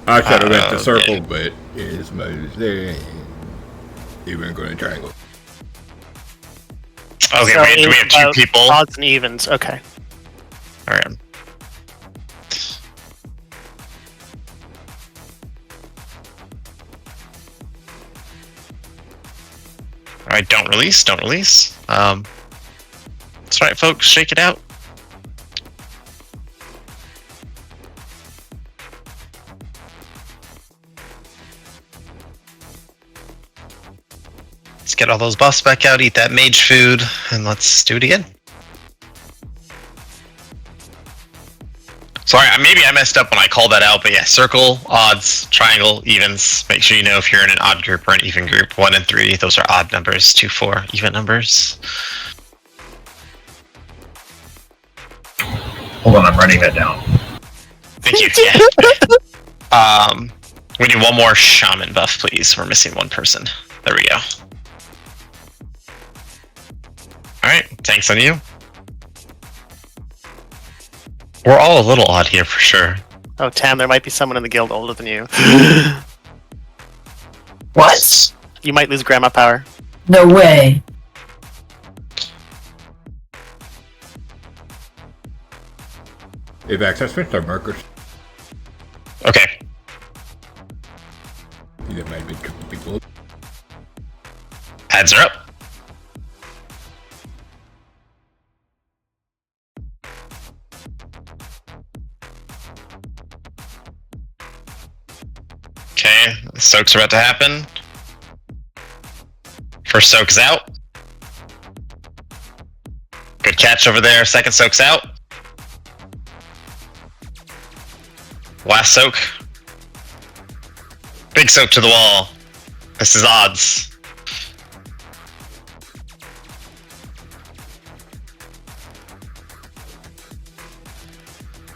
I should have went to circle, but his mother's there. He went going to triangle. Okay, So we have two about people. Odds and evens. Okay. All right. All right, don't release, don't release. That's right, folks, shake it out. Let's get all those buffs back out, eat that mage food, and let's do it again. Sorry, maybe I messed up when I called that out, but yeah, circle, odds, triangle, evens. Make sure you know if you're in an odd group or an even group. 1 and 3, those are odd numbers. 2, 4, even numbers. Hold on, I'm writing that down. Thank you. Yeah. We need one more shaman buff, please. We're missing one person. There we go. All right, thanks on you. We're all a little odd here for sure. Oh, Tam, there might be someone in the guild older than you. What? You might lose grandma power. No way. We have access with our markers. Okay. There might be two people. Ads are up. Okay, the soak's about to happen. First soak is out. Good catch over there. Second soak's out. Last soak. Big soak to the wall. This is odds.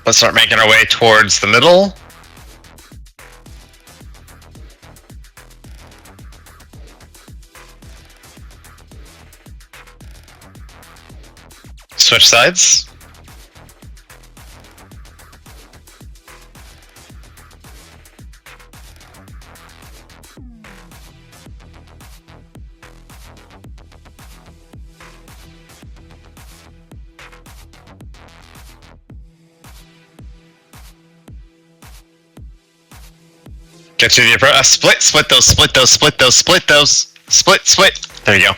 Let's start making our way towards the middle. Switch sides. Get to the approach. Split those. Split. There you go.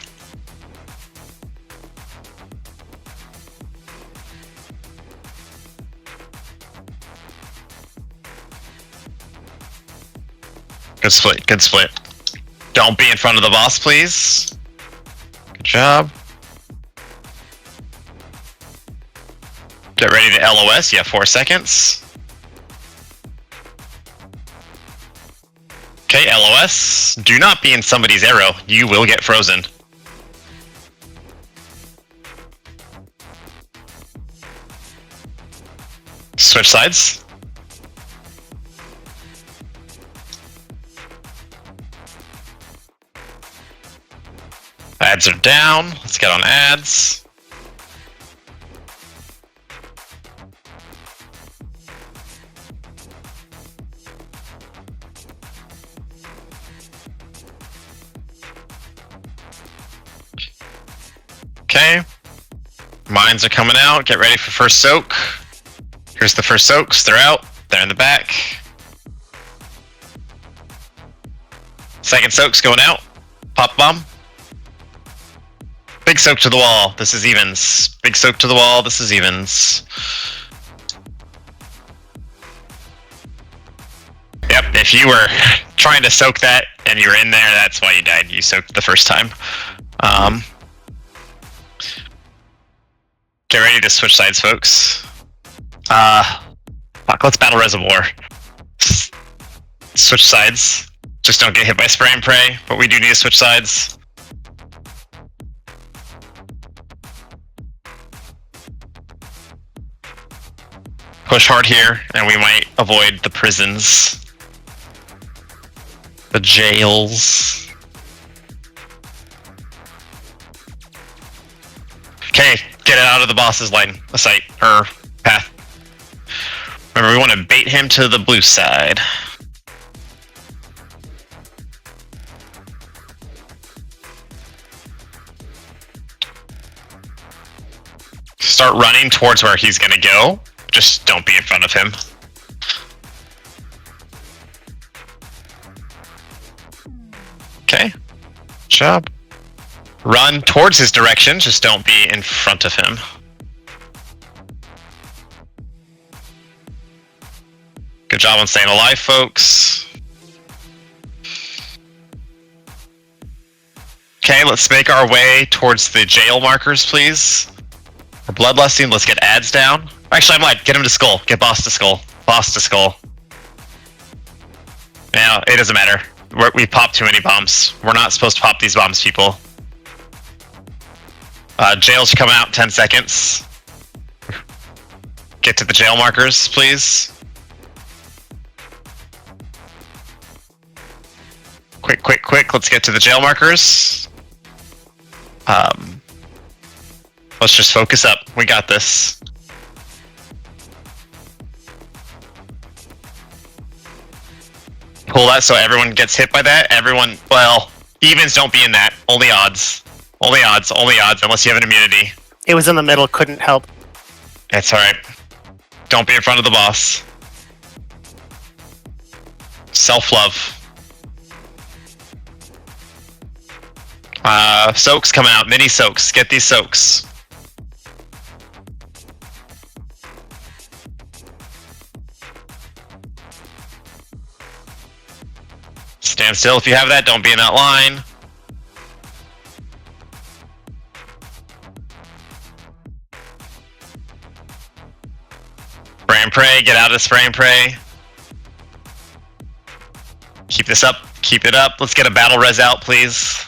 Good split. Don't be in front of the boss, please. Good job. Get ready to LOS. You have 4 seconds. Okay, LOS. Do not be in somebody's arrow. You will get frozen. Switch sides. Ads are down. Let's get on ads. Okay. Mines are coming out. Get ready for first soak. Here's the first soaks. They're out. They're in the back. Second soak's going out. Pop bomb. Big soak to the wall. This is evens. Big soak to the wall. This is evens. Yep, if you were trying to soak that and you were in there, that's why you died. You soaked the first time. Get ready to switch sides, folks. Fuck, let's battle reservoir. Switch sides. Just don't get hit by spray and pray, but we do need to switch sides. Push hard here, and we might avoid the prisons. The jails. Okay, get it out of the boss's line of sight, or path. Remember, we want to bait him to the blue side. start running towards where he's gonna go. Just don't be in front of him. Okay. Good job. Run towards his direction, just don't be in front of him. Good job on staying alive, folks. Okay, let's make our way towards the jail markers, please. For bloodlusting, let's get ads down. Actually, I might get him to skull. Get boss to skull. Boss to skull. Now, it doesn't matter. We popped too many bombs. We're not supposed to pop these bombs, people. Jails come out in 10 seconds. Get to the jail markers, please. Quick, quick, quick. Let's get to the jail markers. Let's just focus up. We got this. Pull that so everyone gets hit by that. Everyone, well, evens don't be in that. Only odds. Only odds, unless you have an immunity. It was in the middle, couldn't help. That's alright. Don't be in front of the boss. Self-love. Soaks coming out. Mini soaks. Get these soaks. Stand still if you have that. Don't be in that line. Spray and pray. Get out of spray and pray. Keep this up. Keep it up. Let's get a battle res out, please.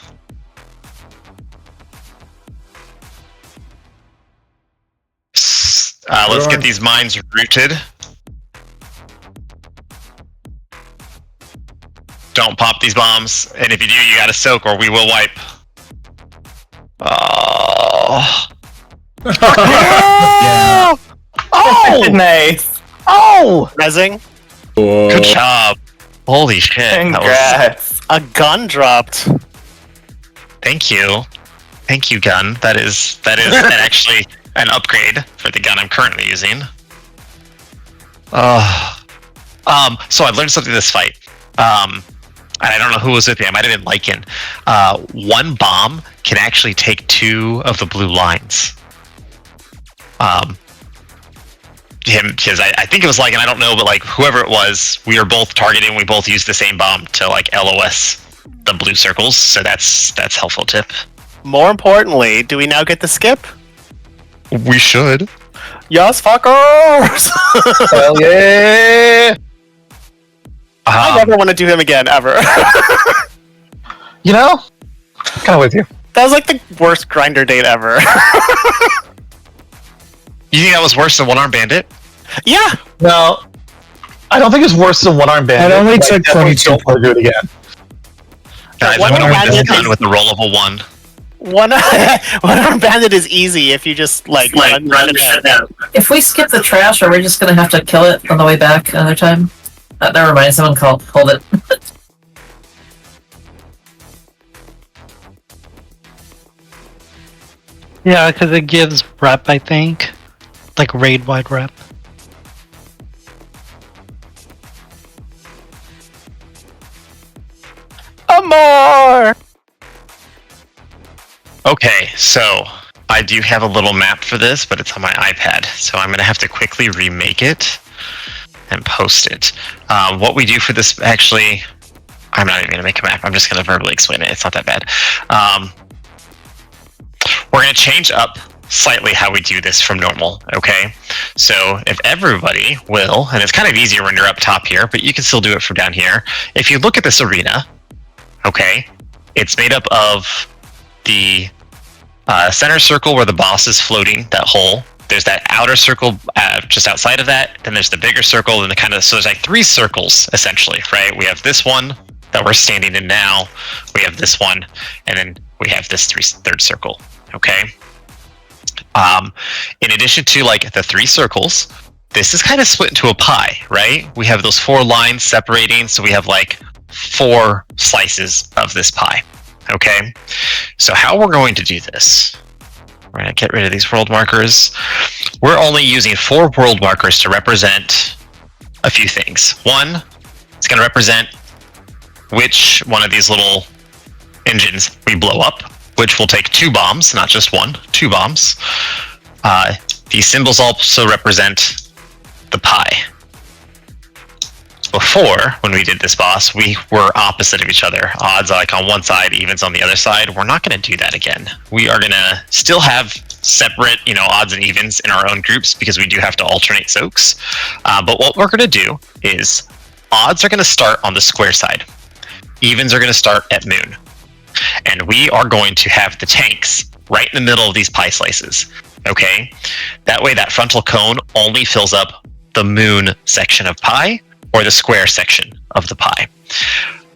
Let's get these mines rooted. Don't pop these bombs, and if you do, you gotta soak or we will wipe. Oh. Yeah. Oh! Nice. Oh! Rezzing. Good job. Holy shit. Congrats. A gun dropped. Thank you. Thank you, gun. That is actually an upgrade for the gun I'm currently using. So I learned something this fight. And I don't know who was with me. I might have been Lycan. One bomb can actually take 2 of the blue lines. Because I think it was Lycan, I don't know, but like whoever it was, we were both targeting. We both used the same bomb to like LOS the blue circles. So that's helpful tip. More importantly, do we now get the skip? We should. Yes, fuckers! Hell yeah! I never want to do him again, ever. You know, kind of with you. That was like the worst grinder date ever. You think that was worse than One Arm Bandit? Yeah. No, I don't think it's worse than One Arm Bandit. It only but I took definitely 22 don't want to do it again. Guys, One I'm gonna Arm win this Bandit gun is- with the roll of a 1. One Arm Bandit is easy if you just like run it down. If we skip the trash, are we just gonna have to kill it on the way back another time? Never mind, someone hold it. Yeah, because it gives rep, I think. Like raid-wide rep. Amor! Okay, so I do have a little map for this, but it's on my iPad. So I'm gonna have to quickly remake it and post it. What we do for this, actually, I'm not even gonna make a map. I'm just gonna verbally explain it. It's not that bad. We're gonna change up slightly how we do this from normal, okay? So if everybody will, and it's kind of easier when you're up top here, but you can still do it from down here. If you look at this arena, okay, it's made up of the center circle where the boss is floating, that hole. There's that outer circle just outside of that. Then there's the bigger circle, and so there's like 3 circles essentially, right? We have this one that we're standing in now. We have this one, and then we have this third circle. Okay. In addition to like the 3 circles, this is kind of split into a pie, right? We have those 4 lines separating, so we have like 4 slices of this pie. Okay. So how we're going to do this We're going to get rid of these world markers. We're only using 4 world markers to represent a few things. One, it's going to represent which one of these little engines we blow up, which will take 2 bombs, not just 1, 2 bombs. These symbols also represent the pie. Before, when we did this boss, we were opposite of each other. Odds like on one side, evens on the other side. We're not going to do that again. We are going to still have separate, odds and evens in our own groups because we do have to alternate soaks. But what we're going to do is odds are going to start on the square side. Evens are going to start at moon. And we are going to have the tanks right in the middle of these pie slices. Okay? That way that frontal cone only fills up the moon section of pie or the square section of the pie.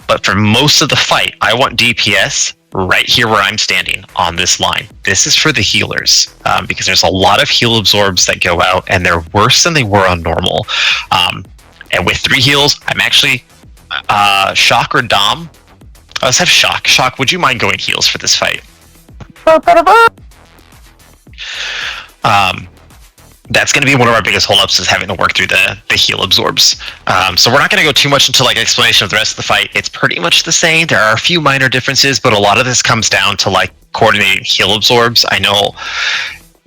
But for most of the fight, I want DPS right here where I'm standing on this line. This is for the healers, because there's a lot of heal absorbs that go out, and they're worse than they were on normal. And with 3 heals, I'm actually Shock or Dom. Let's have Shock. Shock, would you mind going heals for this fight? That's going to be one of our biggest holdups, is having to work through the heal absorbs. So we're not going to go too much into like explanation of the rest of the fight. It's pretty much the same. There are a few minor differences, but a lot of this comes down to like coordinating heal absorbs. I know,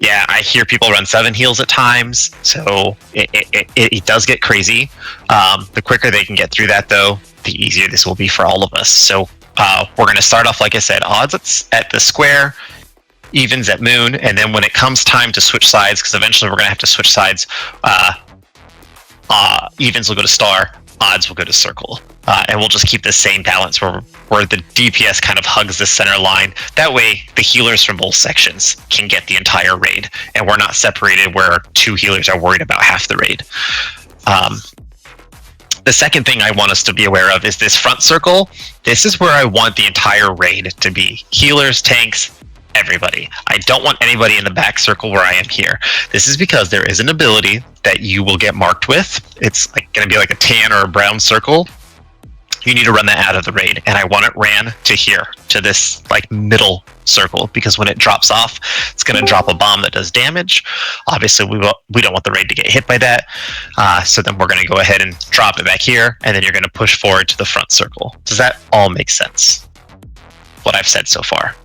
I hear people run 7 heals at times, so it does get crazy. The quicker they can get through that, though, the easier this will be for all of us. So we're going to start off, like I said, odds at the square, evens at moon, and then when it comes time to switch sides, because eventually we're going to have to switch sides, evens will go to star, odds will go to circle, and we'll just keep the same balance where the DPS kind of hugs the center line. That way the healers from both sections can get the entire raid, and we're not separated where 2 healers are worried about half the raid. The second thing I want us to be aware of is this front circle. This is where I want the entire raid to be. Healers, tanks, everybody. I don't want anybody in the back circle where I am here. This is because there is an ability that you will get marked with. It's like going to be like a tan or a brown circle. You need to run that out of the raid, and I want it ran to here, to this like middle circle, because when it drops off, it's going to drop a bomb that does damage. Obviously, we don't want the raid to get hit by that. So then we're going to go ahead and drop it back here, and then you're going to push forward to the front circle. Does that all make sense? What I've said so far.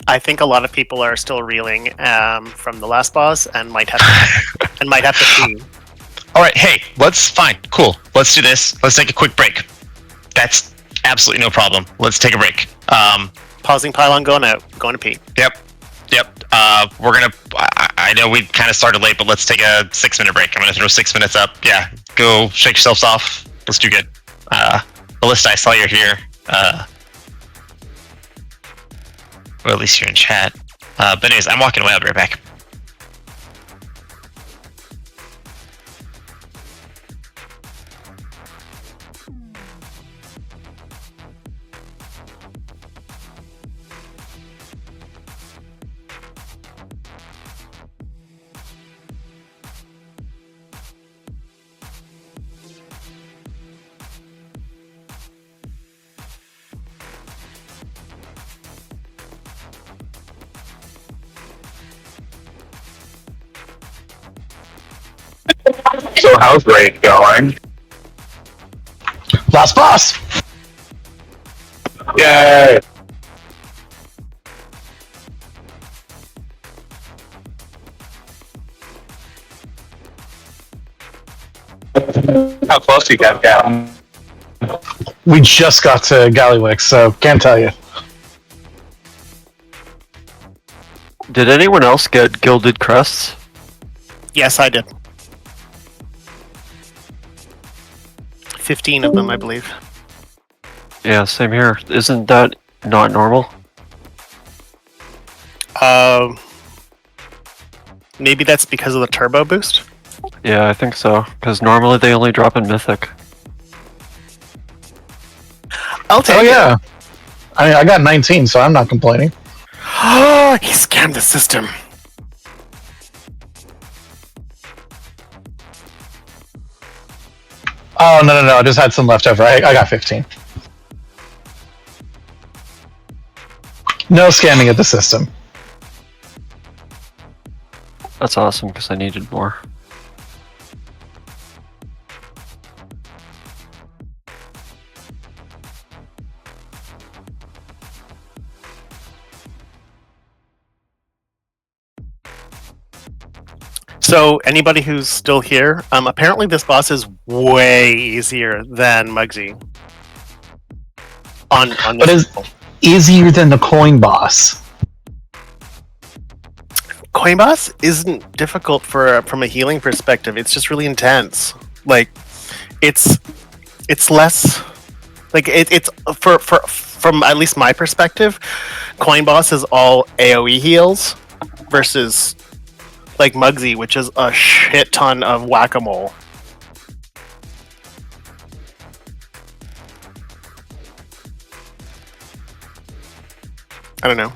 I think a lot of people are still reeling from the last boss and might have to pee. All right, hey, fine, cool. Let's do this. Let's take a quick break. That's absolutely no problem. Let's take a break. Pausing pylon, going to pee. Yep. We're gonna. I know we kind of started late, but let's take a 6-minute break. I'm gonna throw 6 minutes up. Yeah, go shake yourselves off. Let's do good. Ballista, I saw you're here. Or at least you're in chat. But anyways, I'm walking away. I'll be right back. So how's raid going? Last boss! Yay! How close you got down? We just got to Gallywick, so can't tell you. Did anyone else get gilded crests? Yes, I did. 15 of them, I believe. Yeah, same here. Isn't that not normal? Maybe that's because of the turbo boost? Yeah, I think so. Because normally they only drop in Mythic. I'll take Oh, it. yeah. I got 19, so I'm not complaining. He scammed the system. Oh, no. I just had some left over. I got 15. No scamming of the system. That's awesome because I needed more. So, anybody who's still here, apparently this boss is way easier than Muggsy. On But is easier than the coin boss. Coin boss isn't difficult from a healing perspective. It's just really intense. Like, it's less like it's from at least my perspective. Coin boss is all AOE heals versus like Muggsy, which is a shit ton of whack-a-mole. I don't know.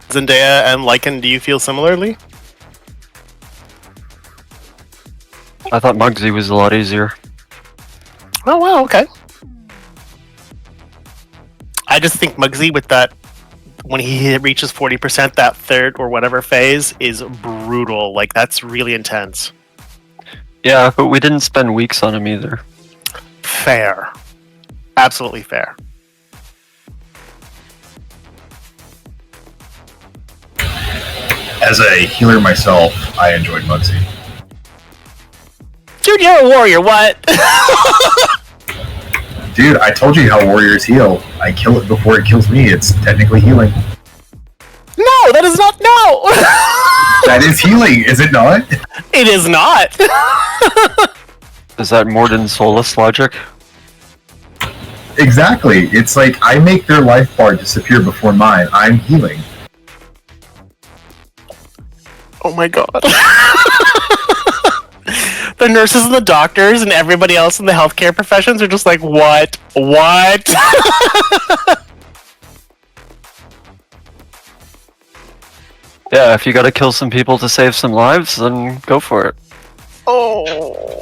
Zendaya and Lycan, do you feel similarly? I thought Muggsy was a lot easier. Oh wow, okay. I just think Muggsy with that, when he reaches 40%, that third or whatever phase is brutal. Like, that's really intense. Yeah, but we didn't spend weeks on him either. Fair. Absolutely fair. As a healer myself, I enjoyed Muggsy. Dude, you're a warrior, what? Dude, I told you how warriors heal. I kill it before it kills me. It's technically healing. No, that is not, no! That is healing, is it not? It is not! Is that more than soulless logic? Exactly. It's like, I make their life bar disappear before mine. I'm healing. Oh my god. The nurses and the doctors and everybody else in the healthcare professions are just like, what? What? Yeah, if you gotta kill some people to save some lives, then go for it. Oh.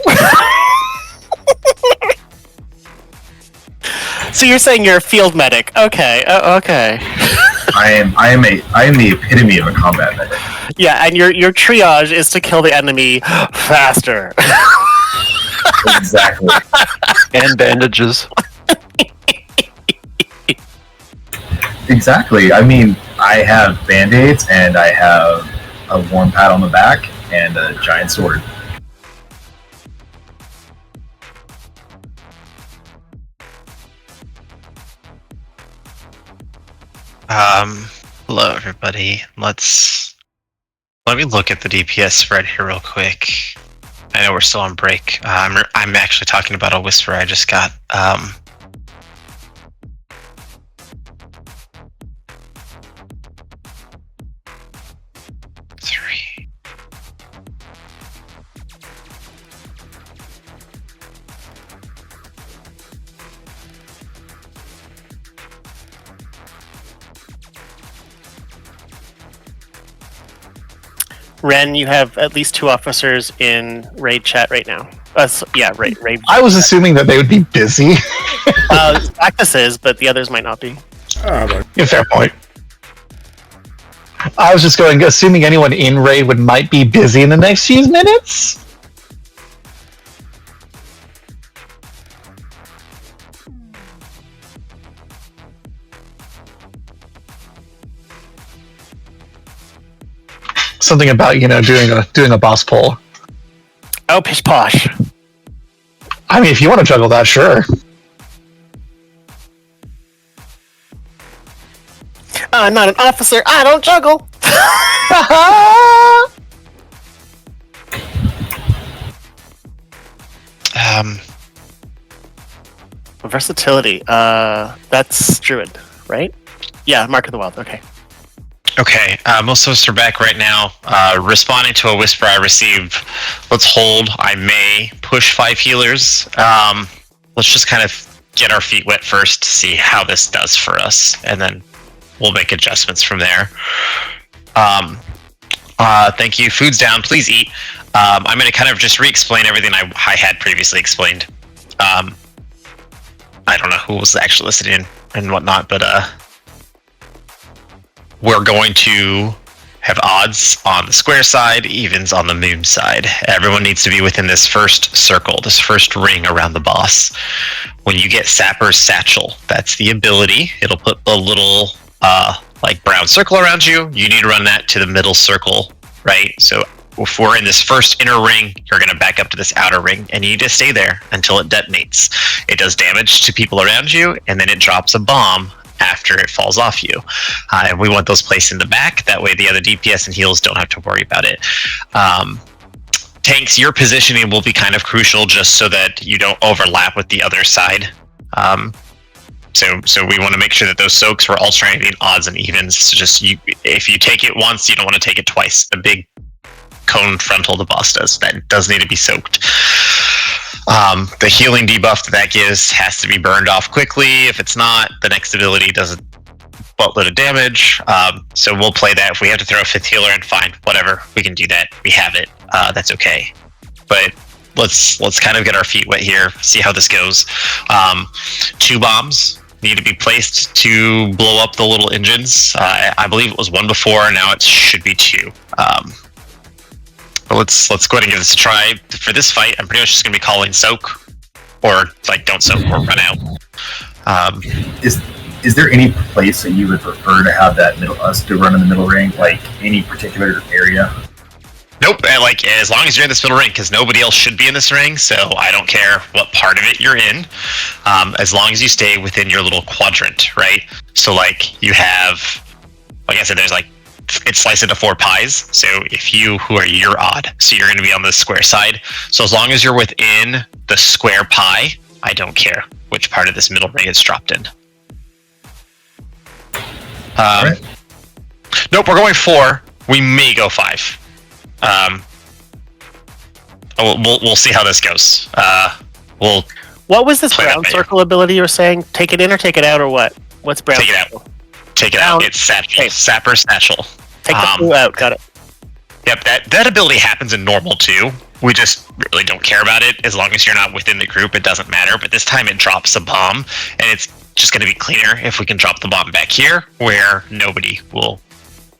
So you're saying you're a field medic? Okay. Okay. I am the epitome of a combat medic. Yeah, and your triage is to kill the enemy faster. Exactly. And bandages. Exactly. I mean, I have band-aids and I have a warm pad on the back and a giant sword. Hello everybody. Let me look at the DPS spread here real quick. I know we're still on break. I'm actually talking about a whisper I just got. Three. Ren, you have at least 2 officers in raid chat right now. Yeah, raid. I was assuming that they would be busy. Practice is, but the others might not be. Yeah, fair point. I was just assuming anyone in raid might be busy in the next few minutes. Something about doing a boss pull. Oh, pish posh. I mean, if you want to juggle that, sure. I'm not an officer. I don't juggle. Versatility. That's Druid, right? Yeah, Mark of the Wild. Okay. Okay, most of us are back right now. Responding to a whisper I received. Let's hold. I may push 5 healers. Let's just kind of get our feet wet first to see how this does for us, and then we'll make adjustments from there. Thank you. Food's down. Please eat. I'm going to kind of just re-explain everything I had previously explained. I don't know who was actually listening and whatnot, but we're going to have odds on the square side, evens on the moon side. Everyone needs to be within this first circle, this first ring around the boss. When you get Sapper's Satchel, that's the ability. It'll put a little like brown circle around you. You need to run that to the middle circle, right? So if we're in this first inner ring, you're going to back up to this outer ring, and you need to stay there until it detonates. It does damage to people around you, and then it drops a bomb after it falls off you. And we want those placed in the back. That way the other DPS and heals don't have to worry about it. Tanks, your positioning will be kind of crucial just so that you don't overlap with the other side. So we want to make sure that those soaks, we're alternating odds and evens. So just if you take it once, you don't want to take it twice. The big cone frontal the boss does, that does need to be soaked. The healing debuff that gives has to be burned off quickly. If it's not, the next ability does a buttload of damage. So we'll play that. If we have to throw a 5th healer in, fine, whatever. We can do that. We have it. That's okay. But let's kind of get our feet wet here, see how this goes. 2 bombs need to be placed to blow up the little engines. I believe it was 1 before, now it should be 2. But let's go ahead and give this a try. For this fight, I'm pretty much just going to be calling soak, or like don't soak or run out. Is there any place that you would prefer to have that us to run in the middle ring, like any particular area? Nope, like as long as you're in this middle ring, because nobody else should be in this ring, so I don't care what part of it you're in, as long as you stay within your little quadrant, right? So like you have, like I said, there's like, it's sliced into 4 pies, so if you're odd, so you're going to be on the square side. So as long as you're within the square pie, I don't care which part of this middle ring it's dropped in. Right. Nope, we're going 4. We may go 5. We'll see how this goes. What was this brown circle ability you were saying? Take it in or take it out, or what? What's brown? Take it out. Take it out. It's Satchel. Okay. Sapper's Satchel. Take the blue out. Got it. Yep, that ability happens in normal too. We just really don't care about it. As long as you're not within the group, it doesn't matter. But this time it drops a bomb, and it's just going to be cleaner if we can drop the bomb back here, where nobody will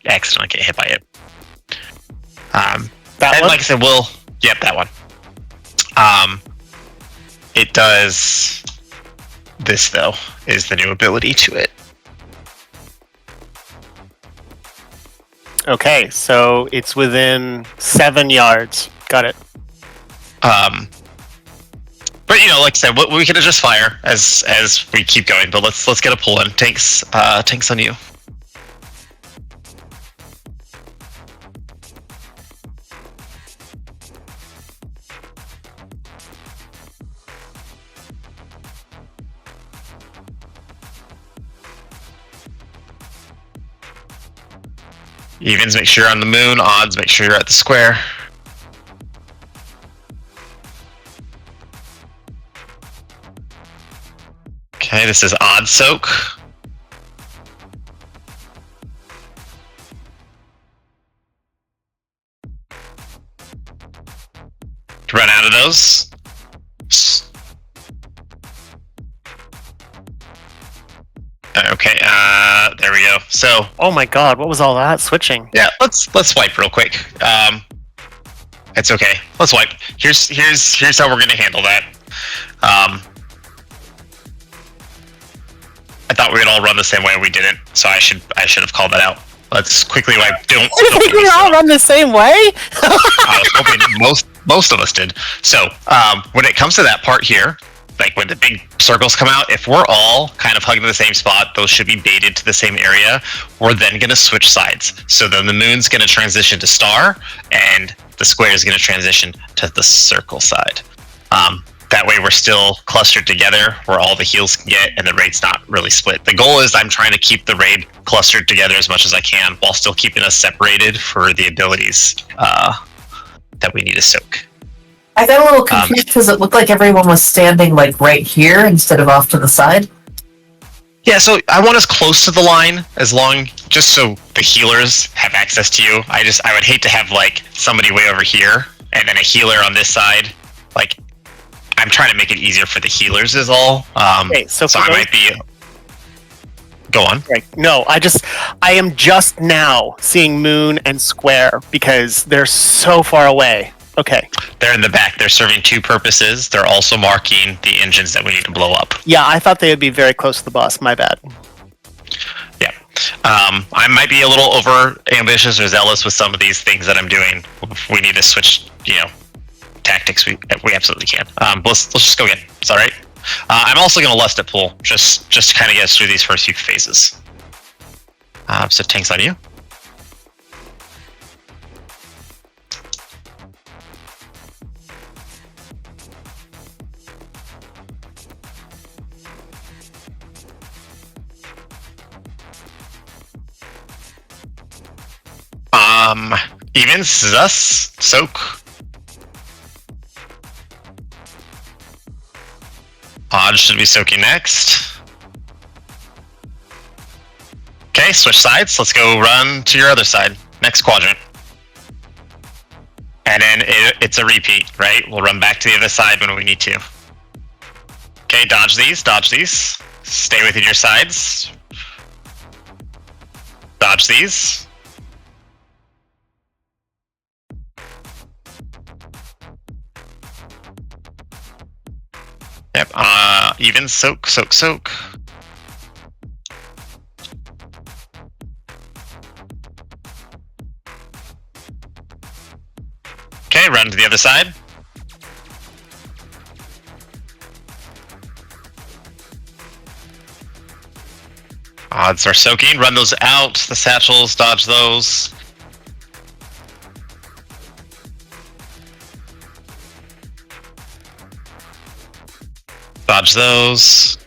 accidentally get hit by it. That one? Like I said, yep, that one. It does this though, is the new ability to it. Okay, so it's within 7 yards. Got it. But like I said, we can adjust fire as we keep going. But let's get a pull in. Tanks on you. Evens, make sure you're on the moon. Odds, make sure you're at the square. Okay, this is odd soak. Run out of those. Okay, there we go. So, oh my god, what was all that switching? Yeah, let's wipe real quick. It's okay. Let's wipe. Here's how we're gonna handle that. I thought we would all run the same way, and we didn't. So I should have called that out. Let's quickly wipe. Don't. I think we all run the same way. I was hoping most of us did. So when it comes to that part here, like when the big circles come out, if we're all kind of hugging the same spot, those should be baited to the same area. We're then going to switch sides. So then the moon's going to transition to star, and the square is going to transition to the circle side. That way we're still clustered together where all the heals can get, and the raid's not really split. The goal is I'm trying to keep the raid clustered together as much as I can while still keeping us separated for the abilities that we need to soak. I got a little confused because it looked like everyone was standing like right here instead of off to the side. Yeah, so I want us close to the line just so the healers have access to you. I would hate to have like somebody way over here and then a healer on this side. Like, I'm trying to make it easier for the healers is all. Okay, so I might be. Go on. Right. No, I am just now seeing Moon and Square because they're so far away. Okay. They're in the back. They're serving two purposes. They're also marking the engines that we need to blow up. Yeah, I thought they would be very close to the boss. My bad. Yeah. I might be a little over ambitious or zealous with some of these things that I'm doing. If we need to switch, tactics, we absolutely can. Let's just go again. It's all right. I'm also going to lust at pool, just to kind of get us through these first few phases. So tanks on you. Even Zus, Soak. Odd should be soaking next. Okay, switch sides. Let's go run to your other side. Next quadrant. And then it's a repeat, right? We'll run back to the other side when we need to. Okay, dodge these, dodge these. Stay within your sides. Dodge these. Yep, even soak, soak, soak. Okay, run to the other side. Odds are soaking, run those out, the satchels, dodge those. Dodge those.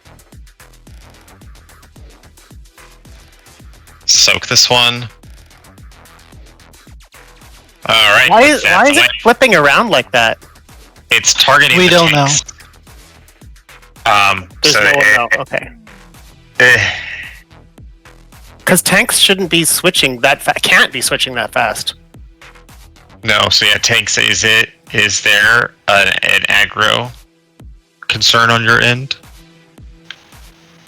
Soak this one. Alright. Why is it flipping around like that? It's targeting We the don't tanks. There's So no one know. Okay. Because tanks shouldn't be switching that fast. Can't be switching that fast. No, so yeah, tanks, is there an aggro concern on your end?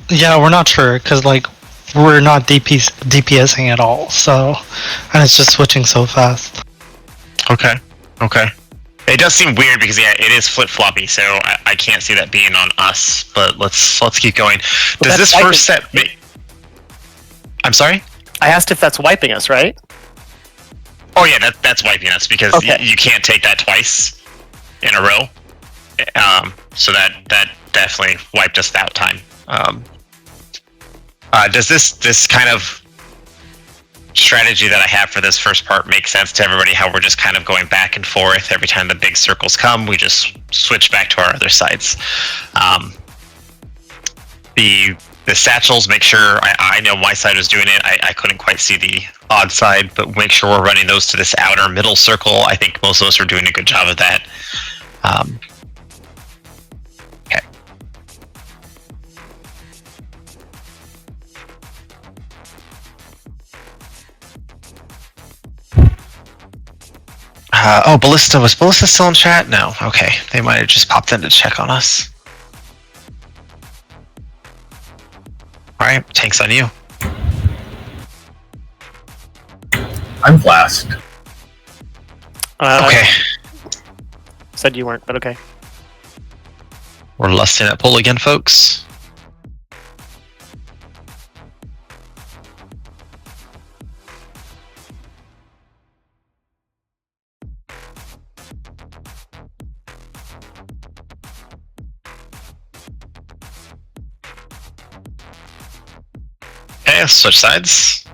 Yeah, we're not sure because we're not DPSing at all. So, and it's just switching so fast. Okay. It does seem weird because it is flip floppy, so I can't see that being on us. But let's keep going. Does this first set? I'm sorry. I asked if that's wiping us, right? Oh yeah, that's wiping us because you can't take that twice in a row. So that definitely wiped us that time. Does this kind of strategy that I have for this first part make sense to everybody? How we're just kind of going back and forth every time the big circles come, we just switch back to our other sides. The satchels, make sure I know my side was doing it. I couldn't quite see the odd side, but make sure we're running those to this outer middle circle. I think most of us are doing a good job of that. Okay. Ballista, was Ballista still in chat? No. Okay, they might have just popped in to check on us. Alright, tanks on you. I'm last. Okay. Said you weren't, but okay. We're lusting at pull again, folks. Okay, let's switch sides.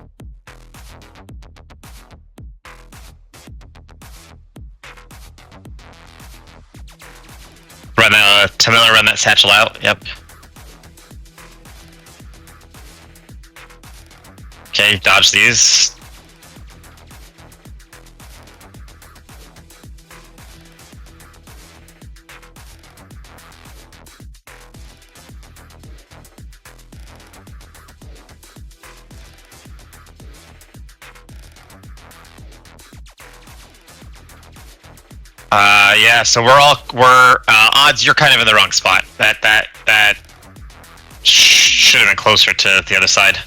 Run Tamila, run that satchel out. Yep. Okay, dodge these. Yeah, so we're odds. You're kind of in the wrong spot. That should have been closer to the other side.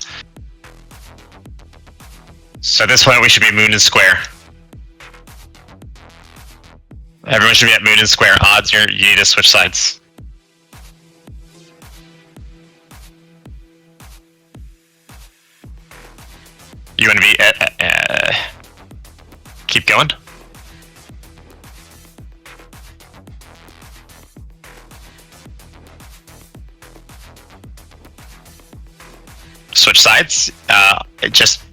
So at this point, we should be moon and square. Everyone should be at moon and square. Odds, you need to switch sides. You want to be keep going. Switch sides. Just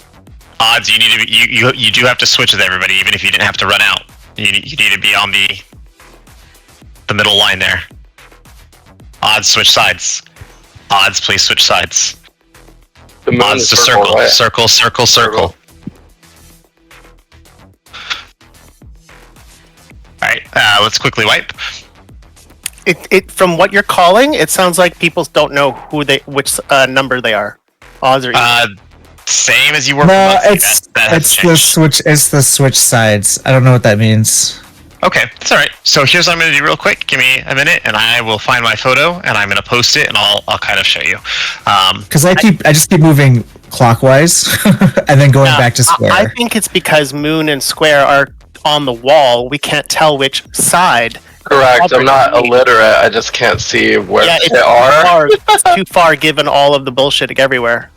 odds. You need to be. You do have to switch with everybody, even if you didn't have to run out. You need to be on the middle line there. Odds, switch sides. Odds, please switch sides. Odds to circle, right? Circle, circle, circle. Alright, let's quickly wipe. It from what you're calling, it sounds like people don't know which number they are. Odds or same as you were. No, it's the switch. It's the switch sides. I don't know what that means. Okay, that's all right. So here's what I'm going to do real quick. Give me a minute, and I will find my photo, and I'm going to post it, and I'll kind of show you. Because I just keep moving clockwise, and then going back to square. I think it's because moon and square are on the wall. We can't tell which side. Correct. I'm not illiterate. I just can't see where they are. It's too far, given all of the bullshit everywhere.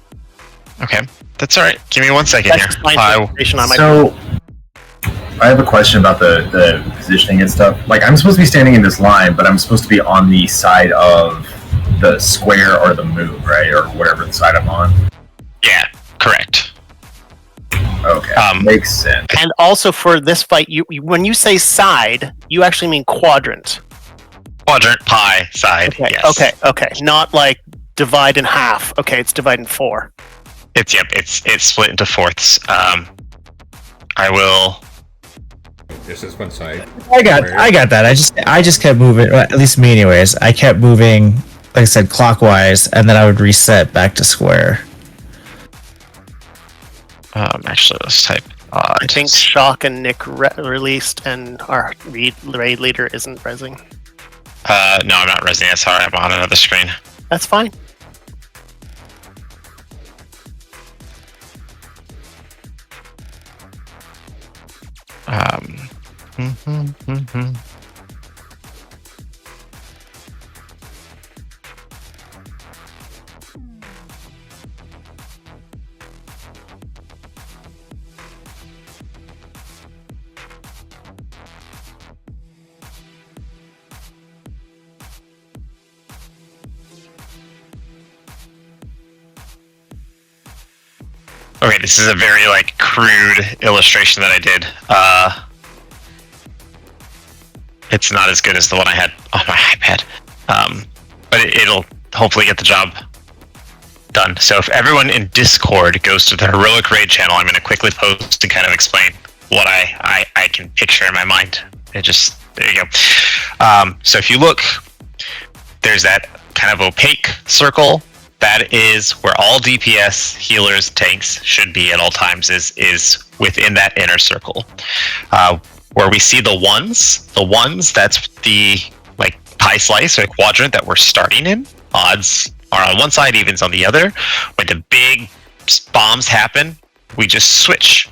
Okay, that's all right. Give me 1 second here. So, I have a question about the positioning and stuff. Like, I'm supposed to be standing in this line, but I'm supposed to be on the side of the square or the moon, right? Or whatever the side I'm on. Yeah, correct. Okay, makes sense. And also for this fight, you when you say side, you actually mean quadrant. Quadrant, pie, side, okay, yes. Okay. Not like divide in half. Okay, it's divide in 4. It's split into fourths. I will. This is one side. I got that. I just kept moving. At least me, anyways. I kept moving, like I said, clockwise, and then I would reset back to square. Actually, let's type. I think Shock and Nick released, and our raid leader isn't resing. No, I'm not resing. Sorry, I'm on another screen. That's fine. Okay, this is a very crude illustration that I did. It's not as good as the one I had on my iPad, but it'll hopefully get the job done. So if everyone in Discord goes to the Heroic Raid channel, I'm going to quickly post and kind of explain what I can picture in my mind. There you go. So if you look, there's that kind of opaque circle. That is where all DPS, healers, tanks should be at all times, is within that inner circle. Where we see the ones, that's the pie slice or quadrant that we're starting in. Odds are on one side, evens on the other. When the big bombs happen, we just switch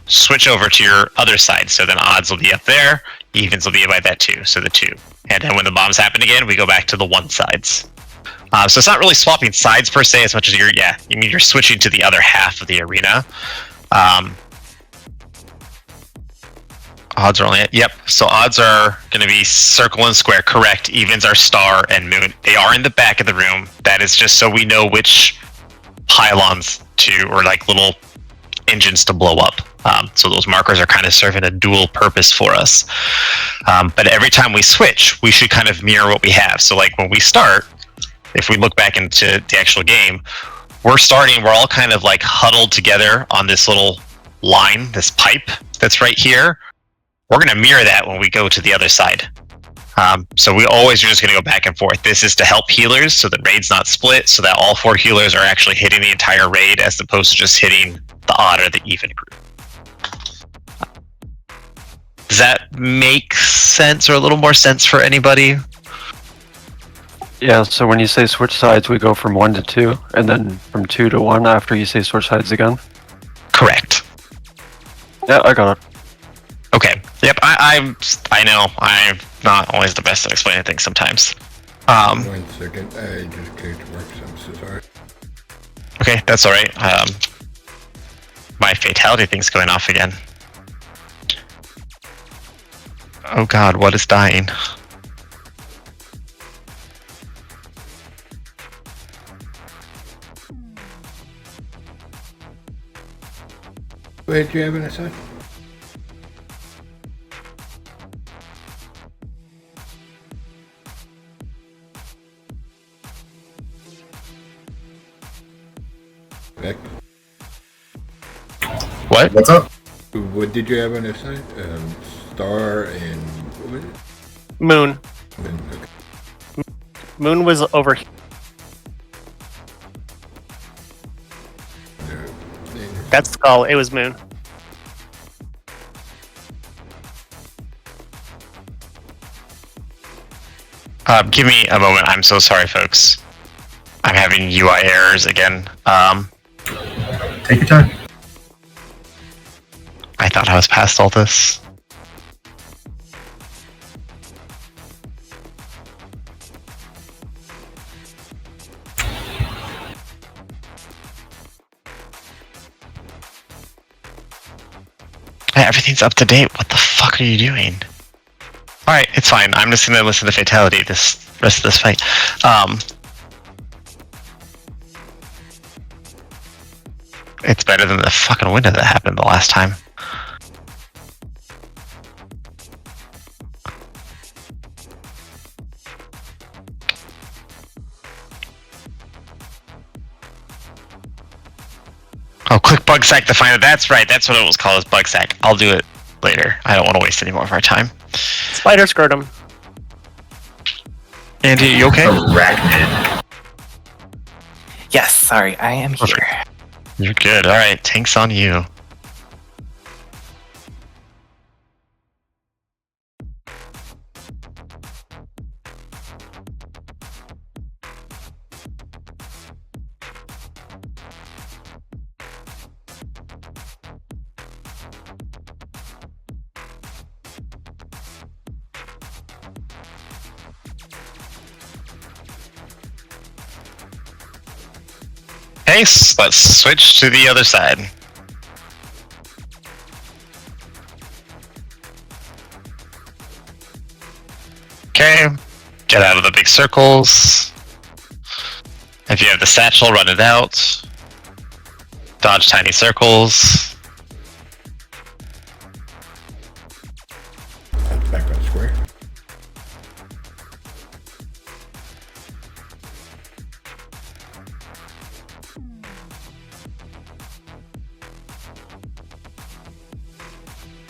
over to your other side. So then odds will be up there, evens will be by that 2, so the 2. And then when the bombs happen again, we go back to the 1 sides. So it's not really swapping sides per se as much as you're switching to the other half of the arena. Odds are only so odds are going to be circle and square, correct. Evens are star and moon. They are in the back of the room. That is just so we know which pylons or little engines to blow up. So those markers are kind of serving a dual purpose for us. But every time we switch, we should kind of mirror what we have. So when we start, if we look back into the actual game, we're all kind of huddled together on this little line, this pipe that's right here. We're going to mirror that when we go to the other side. So we always are just going to go back and forth. This is to help healers so the raid's not split, so that all 4 healers are actually hitting the entire raid as opposed to just hitting the odd or the even group. Does that make sense or a little more sense for anybody? Yeah, so when you say switch sides, we go from 1 to 2, and then from 2 to 1 after you say switch sides again? Correct. Yeah, I got it. Okay. Yep. I know. I'm not always the best at explaining things sometimes. 1 second. I just cleared to work, so I'm so sorry. Okay, that's all right. My fatality thing's going off again. Oh God, what is dying? Wait, do you have an aside? Back. What? What's up? What did you have on this side? Star and what was it? Moon. Okay. Moon was over here. That's the call. It was Moon. Give me a moment. I'm so sorry, folks. I'm having UI errors again. Take your time. I thought I was past all this. Hey, everything's up to date. What the fuck are you doing? Alright, it's fine. I'm just gonna listen to Fatality this rest of this fight. It's better than the fucking window that happened the last time. Oh, quick bug sack to find it. That's right. That's what it was called, is bug sack. I'll do it later. I don't want to waste any more of our time. Spider scrotum. Andy, you okay? Arachnid. Yes, sorry, I am Perfect. here. You're good. All right, tank's on you. Okay, let's switch to the other side. Okay, get out of the big circles. If you have the satchel, run it out. Dodge tiny circles. Back on square.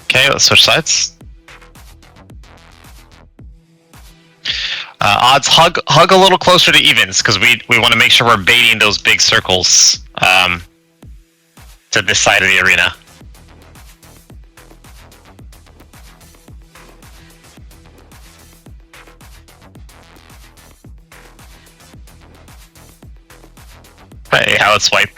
Okay, let's switch sides. Odds, hug a little closer to evens, because we want to make sure we're baiting those big circles to this side of the arena. Hey, how it's swipe.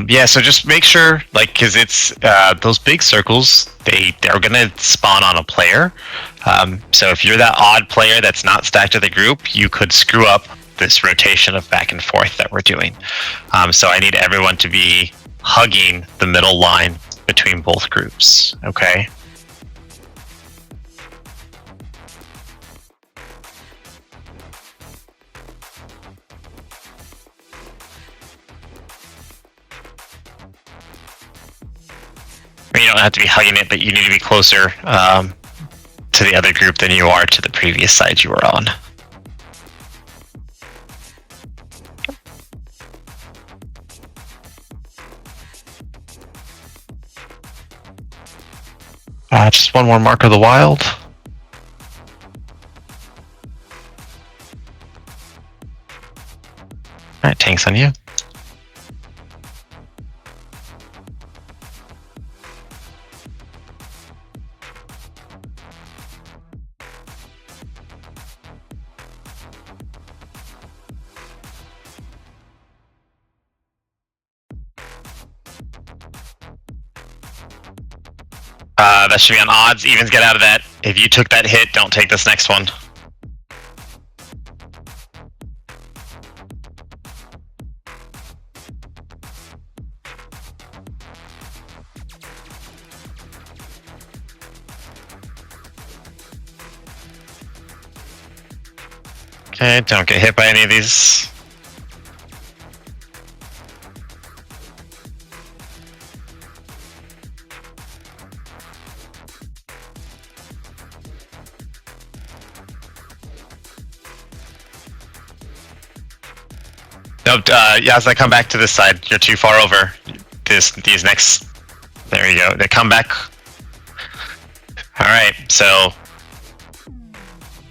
Yeah, so just make sure, like, because it's those big circles, they're gonna spawn on a player. So if you're that odd player that's not stacked to the group, you could screw up this rotation of back and forth that we're doing. So I need everyone to be hugging the middle line between both groups. Okay. You don't have to be hugging it, but you need to be closer to the other group than you are to the previous side you were on. Just one more Mark of the Wild. Alright, tank's on you. That should be on odds. Evens, get out of that. If you took that hit, don't take this next one. Okay, don't get hit by any of these. Nope, as I come back to this side, you're too far over. These next, there you go. They come back. All right, so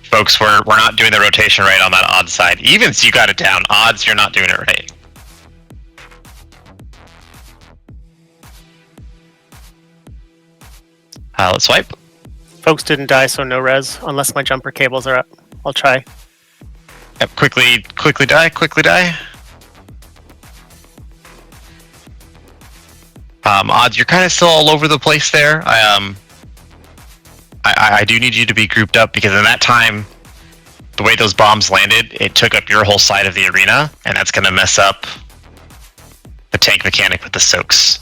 folks, we're not doing the rotation right on that odd side. Evens, you got it down. Odds, you're not doing it right. Let's swipe. Folks didn't die, so no res, unless my jumper cables are up. I'll try. Yep, quickly die, quickly die. Odds, you're kind of still all over the place there. I do need you to be grouped up because in that time, the way those bombs landed, it took up your whole side of the arena, and that's going to mess up the tank mechanic with the soaks.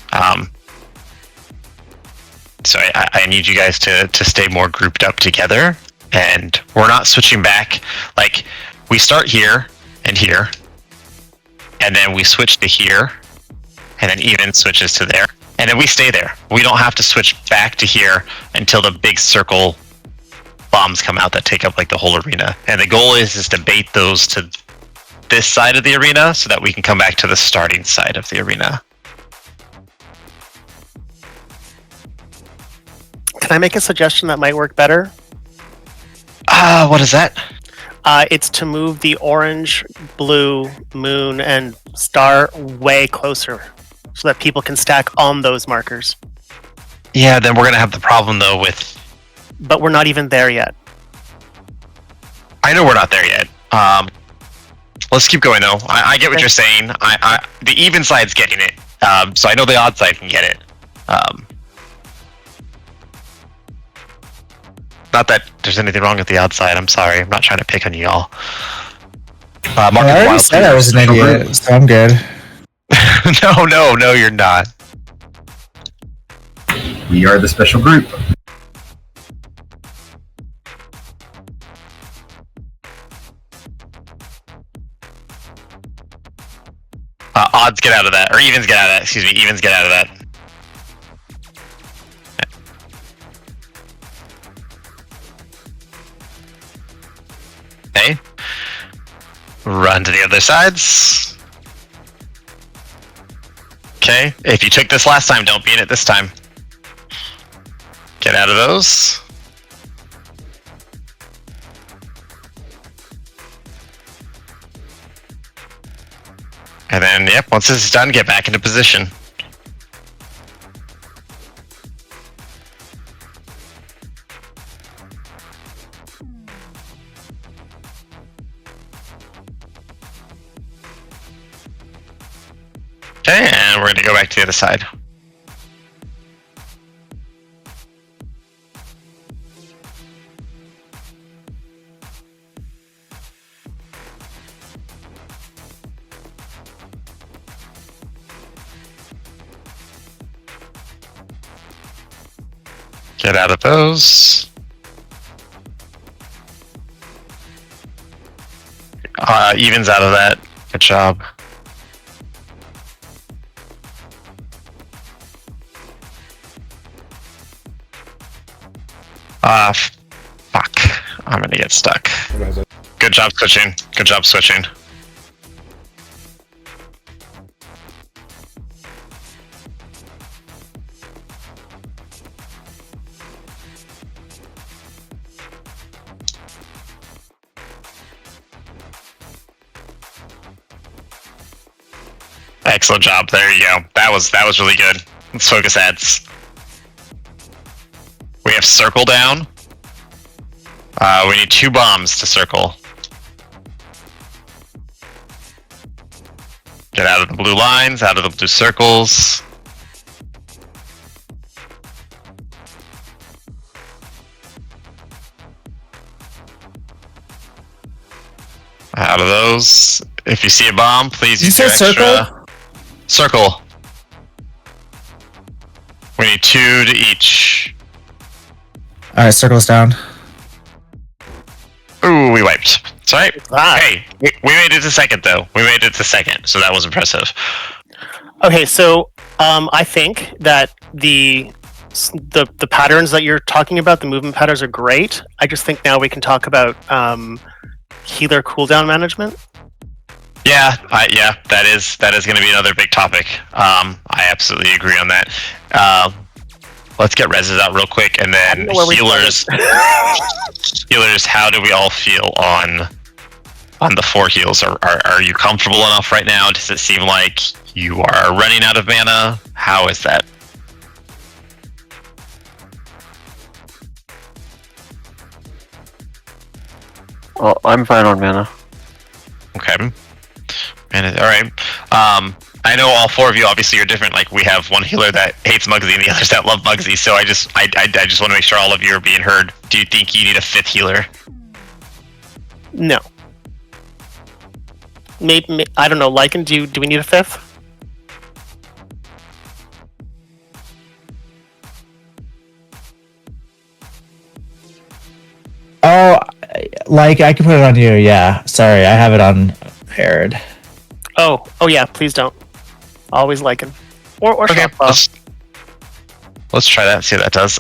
So I need you guys to stay more grouped up together, and we're not switching back. Like, we start here, and then we switch to here, and then even switches to there, and then we stay there. We don't have to switch back to here until the big circle bombs come out that take up like the whole arena. And the goal is to bait those to this side of the arena so that we can come back to the starting side of the arena. Can I make a suggestion that might work better? What is that? It's to move the orange, blue, moon, and star way closer so that people can stack on those markers. Yeah, then we're going to have the problem, though, with... But we're not even there yet. I know we're not there yet. Let's keep going, though. I get what you're saying. The even side's getting it. So I know the odd side can get it. Not that there's anything wrong with the outside. I'm sorry. I'm not trying to pick on you all. I already said I was an idiot, so I'm good. No, you're not. We are the special group. Odds, get out of that. Or evens, get out of that. Excuse me, evens, get out of that. Okay. Run to the other sides. Okay. If you took this last time, don't be in it this time. Get out of those. And then, yep, once this is done, get back into position. Okay, and we're going to go back to the other side. Get out of those. Evens out of that. Good job. Fuck. I'm gonna get stuck. Good job switching. Good job switching. Excellent job. There you go. That was really good. Let's focus ads. We have circle down. We need 2 bombs to circle. Get out of the blue lines, out of the blue circles. out of those. If you see a bomb, please use You your said extra circle. We need 2 to each. Alright, circles down. Ooh, we wiped. It's alright. Ah. Hey, we made it to second though. We made it to second, so that was impressive. Okay, so I think that the patterns that you're talking about, the movement patterns, are great. I just think now we can talk about healer cooldown management. Yeah, that is going to be another big topic. I absolutely agree on that. Let's get reses out real quick, and then healers. Healers, how do we all feel on the 4 heals? Are you comfortable enough right now? Does it seem like you are running out of mana? How is that? Well, I'm fine on mana. Okay. And all right. I know all 4 of you obviously are different. Like we have one healer that hates Muggsy and the others that love Muggsy. So I just want to make sure all of you are being heard. Do you think you need a 5th healer? No. Maybe I don't know. Lycan, do we need a 5th? Oh, like I can put it on you. Yeah, sorry, I have it on paired. Oh yeah. Please don't. Always Lycan. Or Okay, Sharp Claw. let's try that and see what that does.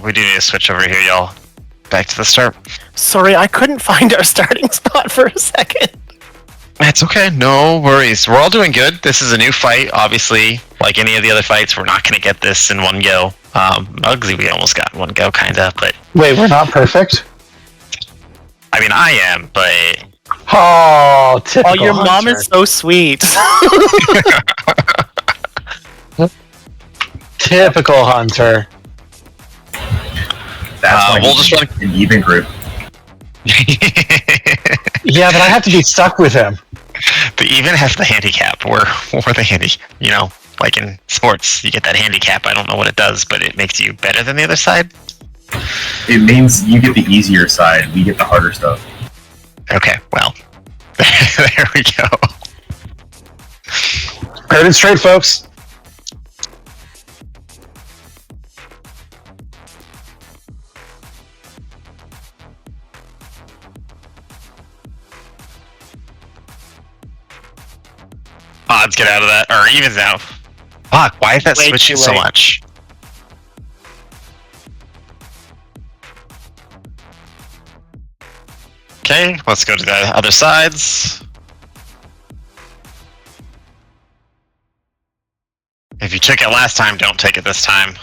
We do need to switch over here, y'all. Back to the start. Sorry, I couldn't find our starting spot for a second. It's okay, no worries. We're all doing good. This is a new fight. Obviously, like any of the other fights, we're not going to get this in one go. Muggsy, we almost got in one go, kind of, but... Wait, we're not perfect? I mean, I am, but... Oh, typical Oh, your mom Hunter. is so sweet. Typical Hunter. That's why we'll just run an even group. Yeah, but I have to be stuck with him. But even has the handicap. We're the handy. You know, like in sports, you get that handicap. I don't know what it does, but it makes you better than the other side. It means you get the easier side, we get the harder stuff. Okay, well, there we go. Heard it straight, folks. Odds get out of that, or evens out. Fuck, why is that Way switching too so late. much? Okay, let's go to the other sides. If you took it last time, don't take it this time.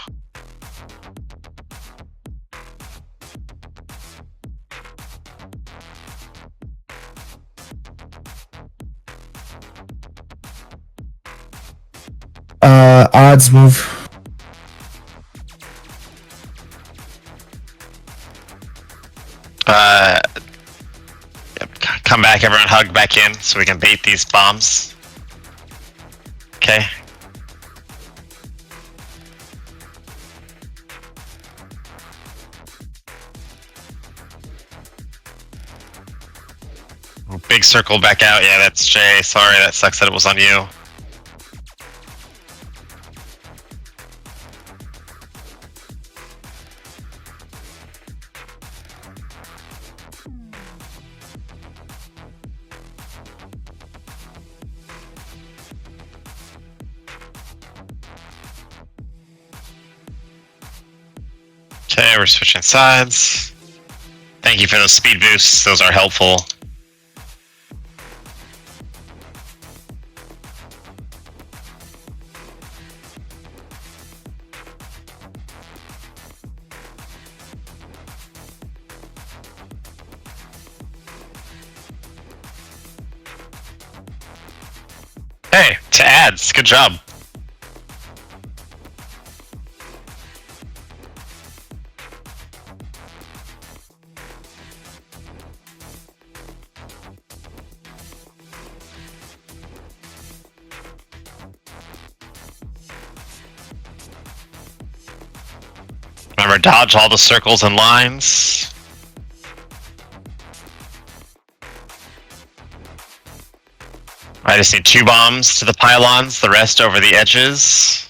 Odds move. Come back, everyone hug back in so we can bait these bombs. Okay. Big circle back out. Yeah, that's Jay. Sorry, that sucks that it was on you. Okay, we're switching sides. Thank you for those speed boosts. Those are helpful. Hey, to ads. Good job. Remember, dodge all the circles and lines. I just need 2 bombs to the pylons, the rest over the edges.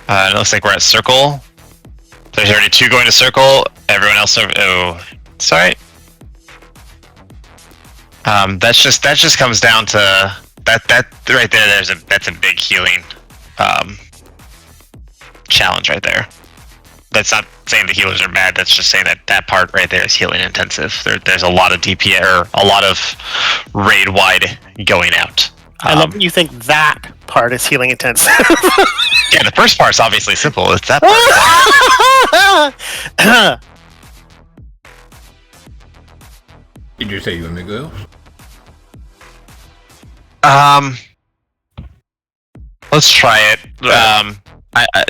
It looks like we're at circle. There's already 2 going to circle. Everyone else over. Oh, sorry. That just comes down to that right there. That's a big healing challenge right there. That's not saying the healers are bad. That's just saying that part right there is healing intensive. There's a lot of DPS or a lot of raid wide going out. I love when you think that part is healing intensive. Yeah, the first part's obviously simple. It's that part. Did you say you want me to go? Let's try it.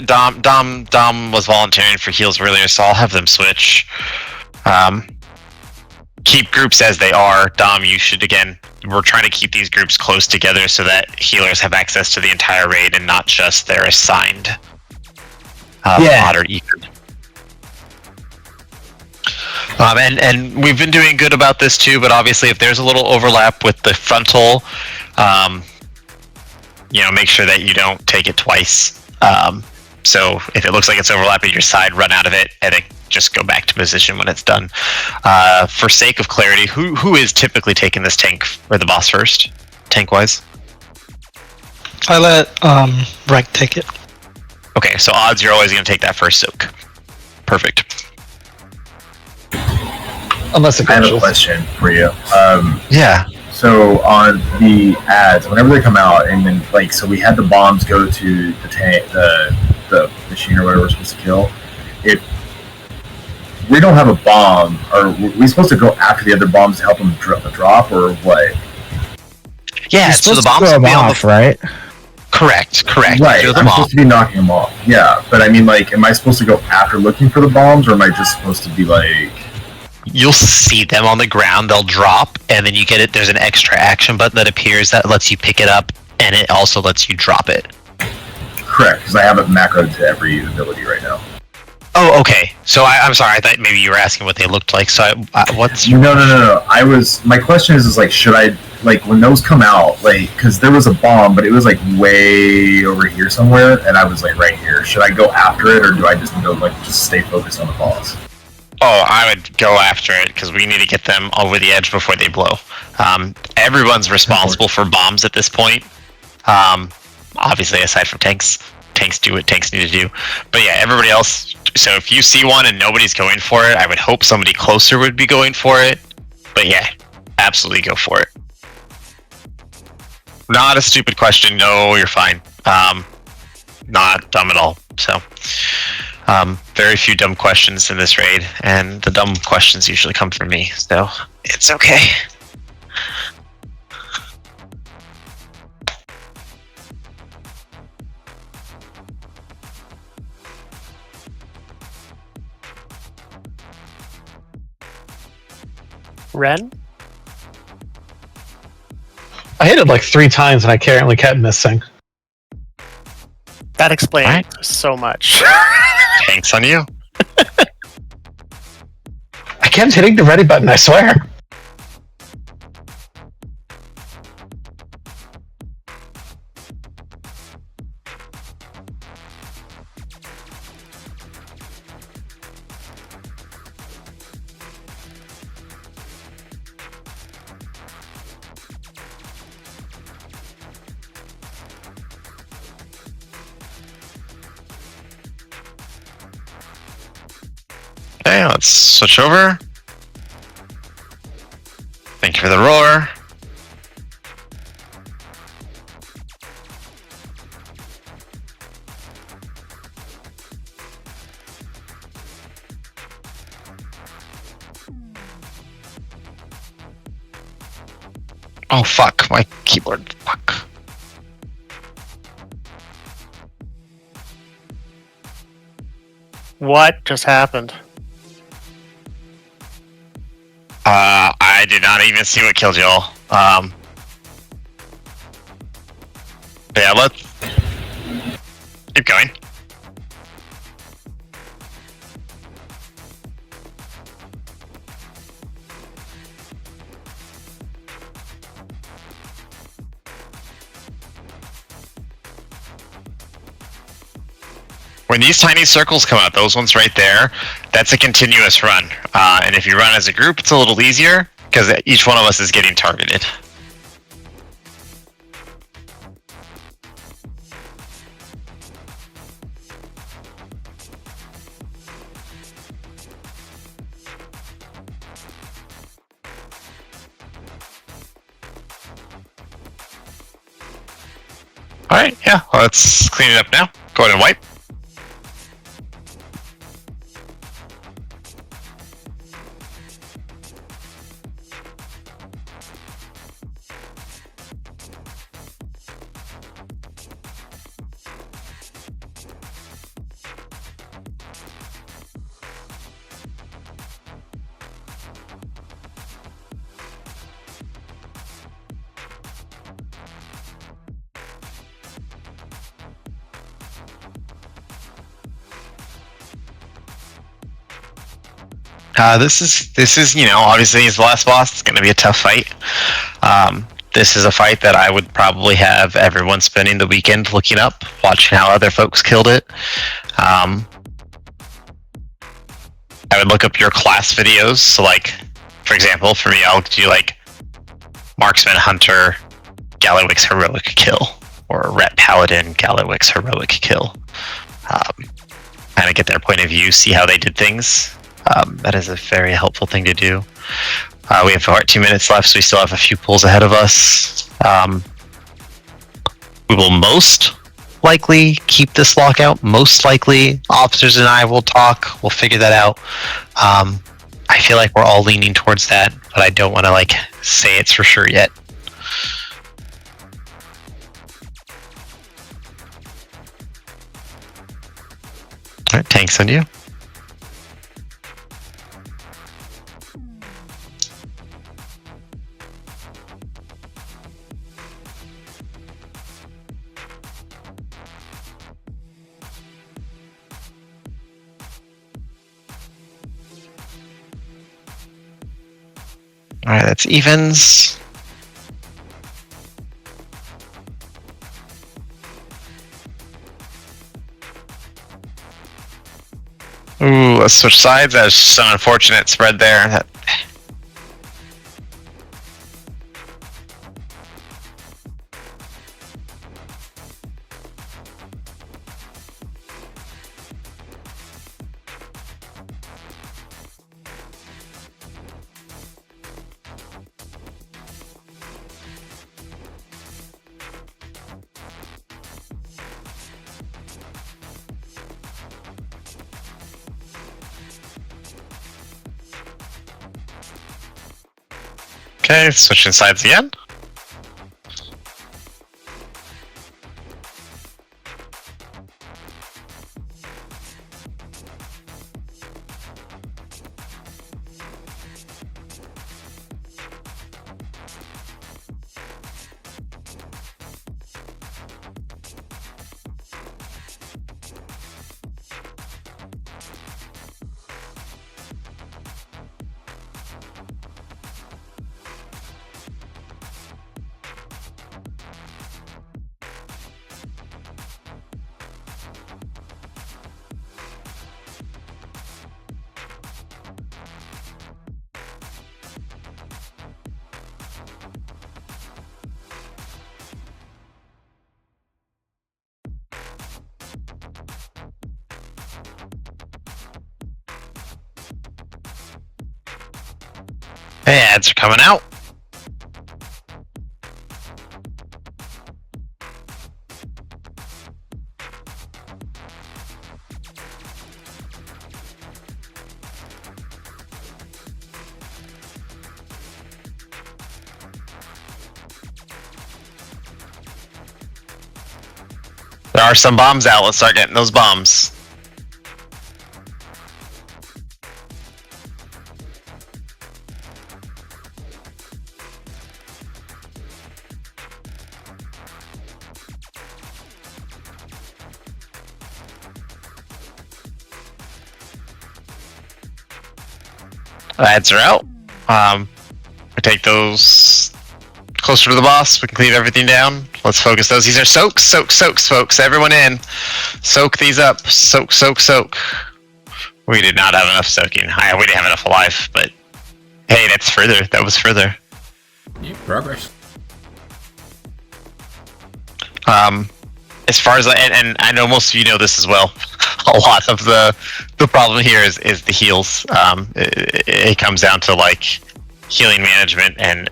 Dom was volunteering for heals earlier, so I'll have them switch. Keep groups as they are. Dom, you should again. We're trying to keep these groups close together so that healers have access to the entire raid and not just their assigned mod or Econ. And we've been doing good about this too, but obviously if there's a little overlap with the frontal, make sure that you don't take it twice. So if it looks like it's overlapping your side, run out of it and then just go back to position when it's done. For sake of clarity, who is typically taking this tank or the boss first, tank-wise? I let Rec take it. Okay, so odds you're always going to take that first soak. Perfect. Unless it I have a question for you. Yeah. So on the ads, whenever they come out, and then so we had the bombs go to the tank, the machine or whatever we're supposed to kill. If we don't have a bomb, are we supposed to go after the other bombs to help them drop, or what? Yeah, so the bombs will be off, right? Correct. Right, I'm supposed to be knocking them off. Yeah, but I mean, am I supposed to go after looking for the bombs, or am I just supposed to be You'll see them on the ground, they'll drop, and then you get it. There's an extra action button that appears that lets you pick it up, and it also lets you drop it. Correct, because I have it macroed to every ability right now. Oh, okay. So I'm sorry. I thought maybe you were asking what they looked like. So what's your... No. My question is should I when those come out, because there was a bomb, but it was way over here somewhere, and I was right here. Should I go after it, or do I just go just stay focused on the boss? Oh, I would go after it because we need to get them over the edge before they blow. Everyone's responsible for bombs at this point. Obviously, aside from tanks. Tanks do what tanks need to do. But yeah, everybody else. So if you see one and nobody's going for it, I would hope somebody closer would be going for it. But yeah, absolutely go for it. Not a stupid question. No, you're fine. Not dumb at all. So, very few dumb questions in this raid, and the dumb questions usually come from me. So it's okay. Ren? I hit it 3 times and I currently kept missing. That explains so much. Thanks on you. I kept hitting the ready button, I swear. Okay, let's switch over. Thank you for the roar. Oh fuck, my keyboard, fuck. What just happened? I did not even see what killed y'all. Yeah, let's keep going. When these tiny circles come out, those ones right there, that's a continuous run. And if you run as a group, it's a little easier because each one of us is getting targeted. Alright, yeah, let's clean it up now. Go ahead and wipe. This is you know, obviously he's the last boss. It's going to be a tough fight. This is a fight that I would probably have everyone spending the weekend looking up, watching how other folks killed it. I would look up your class videos. So, like, for example, for me, I'll do like Marksman Hunter, Gallowix heroic kill, or Ret Paladin, Gallowix heroic kill. Kind of get their point of view, see how they did things. That is a very helpful thing to do. We have 2 minutes left, so we still have a few pulls ahead of us. We will most likely keep this lockout. Most likely, officers and I will talk. We'll figure that out. I feel like we're all leaning towards that, but I don't want to like say it's for sure yet. All right, tanks on you. All right, that's evens. Ooh, let's switch sides. That was just an unfortunate spread there. Okay, switching sides again. Hey, ads are coming out. There are some bombs out. Let's start getting those bombs. Ads are out. I take those closer to the boss. We can cleave everything down. Let's focus those. These are soaks, folks. Everyone in. Soak these up. Soak. We did not have enough soaking. We didn't have enough alive, but hey, that's further. That was further. Yeah, progress. As far as and I know most of you know this as well. A lot of the problem here is the heals. It comes down to like healing management and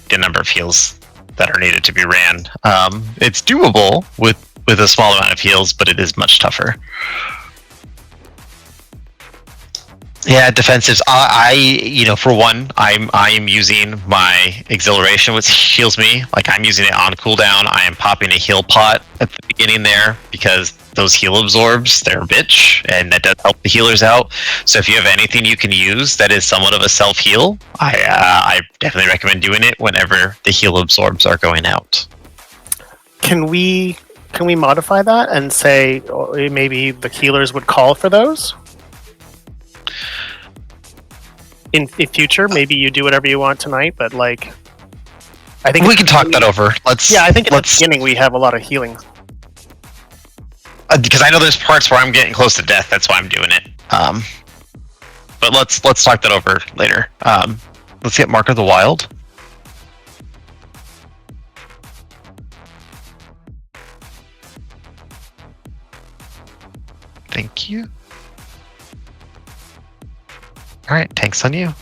the number of heals that are needed to be ran. It's doable with a small amount of heals, but it is much tougher. Yeah, defensives. For one, I am using my exhilaration, which heals me. Like I'm using it on cooldown. I am popping a heal pot at the beginning there because those heal absorbs, they're a bitch, and that does help the healers out. So if you have anything you can use that is somewhat of a self heal, I definitely recommend doing it whenever the heal absorbs are going out. Can we modify that and say maybe the healers would call for those? In future, maybe you do whatever you want tonight, but like, I think we can talk that over. I think at the beginning we have a lot of healing. Because I know there's parts where I'm getting close to death. That's why I'm doing it. But let's talk that over later. Let's get Mark of the Wild. Thank you. All right, tanks on you.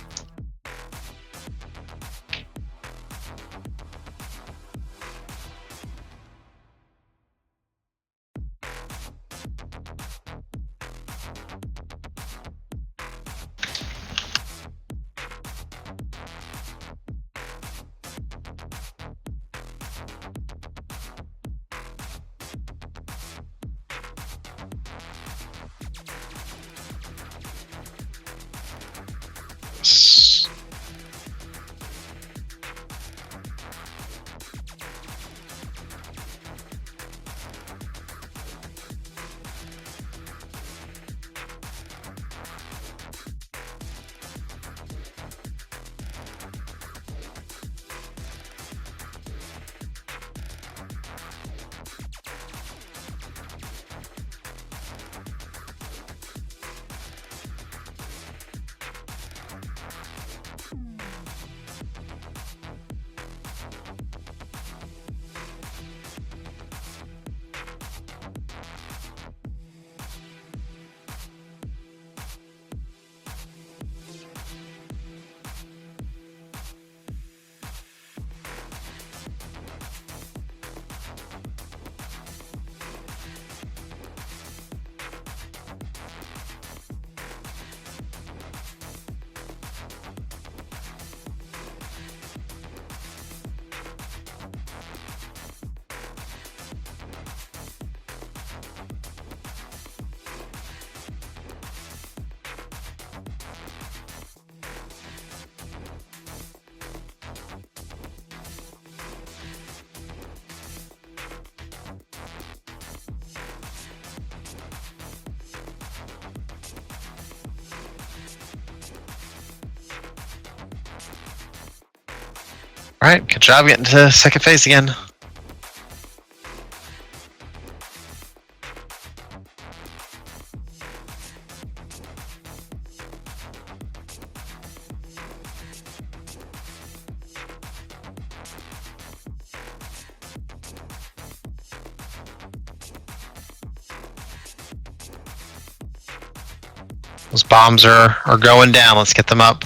All right, good job getting to second phase again. Those bombs are going down. Let's get them up.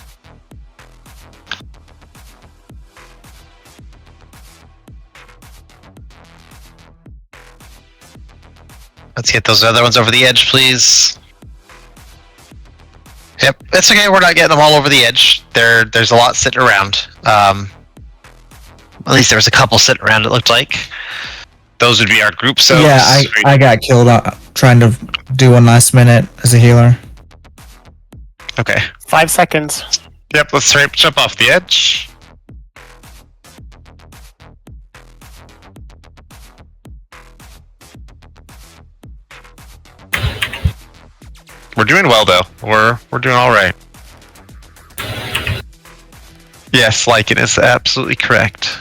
Let's get those other ones over the edge, please. Yep, it's okay. We're not getting them all over the edge. There's a lot sitting around. At least there was a couple sitting around, it looked like. Those would be our group soaks. Yeah, I got killed trying to do one last minute as a healer. Okay. 5 seconds. Yep, let's jump off the edge. We're doing well though. We're doing all right. Yes, Lycan is absolutely correct.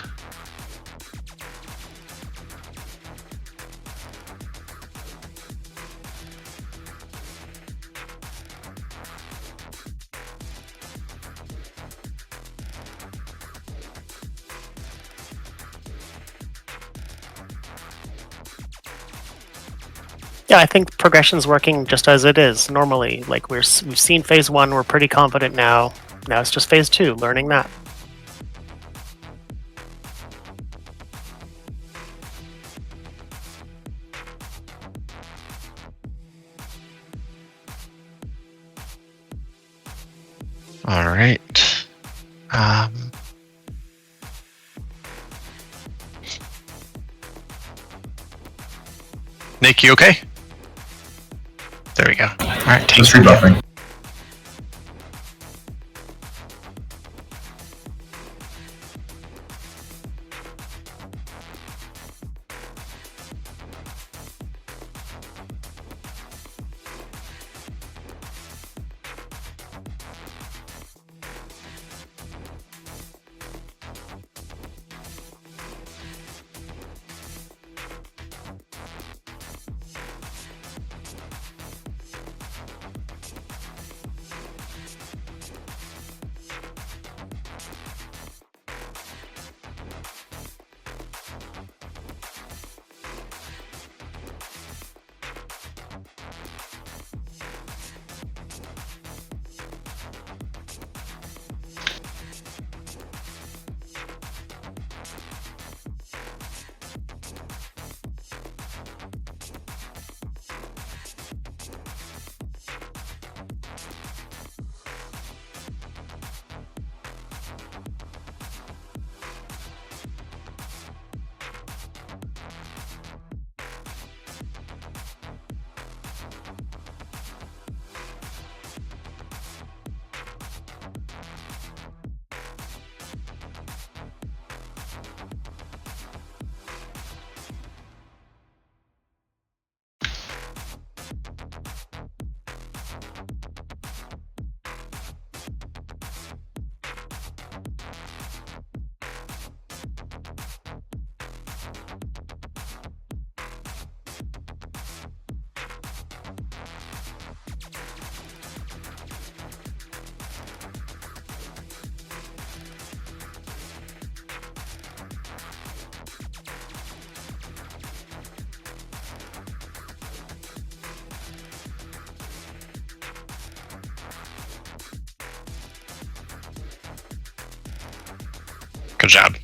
Yeah, I think progression's working just as it is normally. Like we've seen phase 1, we're pretty confident now. Now it's just phase 2, learning that. All right. Nick, you okay? There we go. All right, take Just rebuffing. Good job.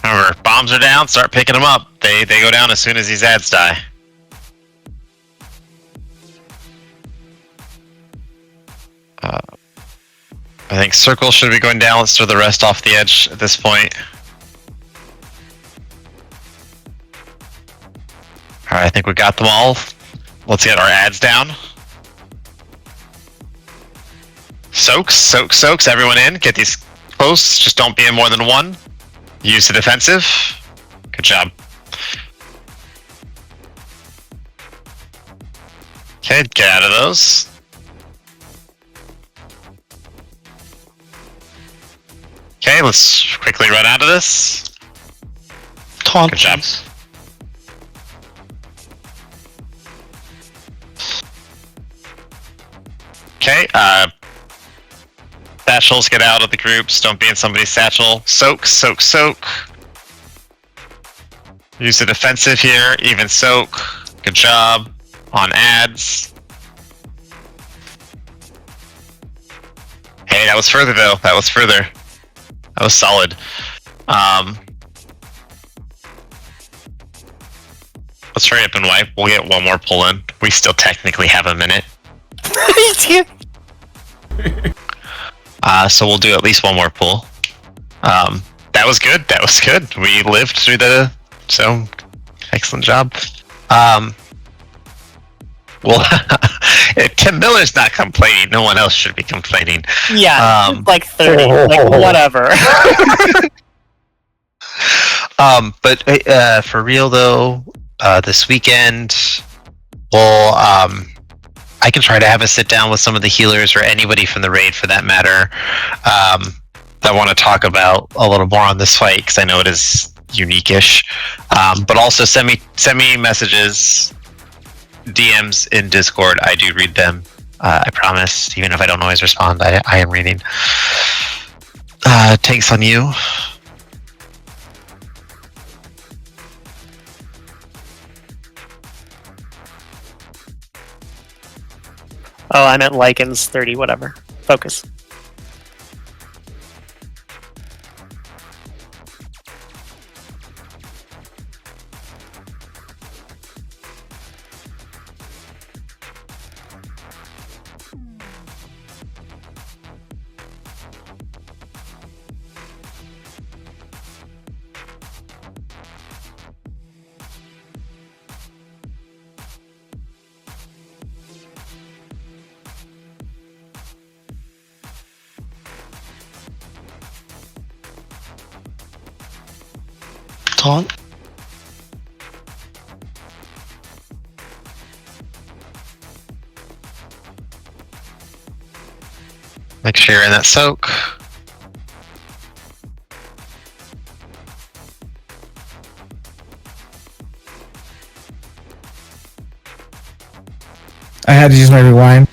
Remember, bombs are down, start picking them up. They go down as soon as these ads die. I think circle should be going down. Let's throw the rest off the edge at this point. Alright, I think we got them all. Let's get our ads down. Soaks, everyone in. Get these close, just don't be in more than one. Use the defensive. Good job. Okay, get out of those. Okay, let's quickly run out of this. Taunt. Good job. Okay, satchels, get out of the groups. Don't be in somebody's satchel. Soak. Use the defensive here. Even soak. Good job. On ads. Hey, that was further though. That was further. That was solid. Let's hurry up and wipe. We'll get one more pull in. We still technically have a minute. So we'll do at least one more pull. That was good. That was good. We lived through so excellent job. Well, if Tim Miller's not complaining, no one else should be complaining. Yeah, like 30, like whatever. But for real though, this weekend, we'll I can try to have a sit down with some of the healers or anybody from the raid for that matter that want to talk about a little more on this fight, because I know it is unique-ish. But also send me messages, DMs in Discord. I do read them. I promise, even if I don't always respond, I am reading. Takes on you. Oh, I meant Lycans 30, whatever. Focus. Taunt. Make sure you're in that soak. I had to use my rewind.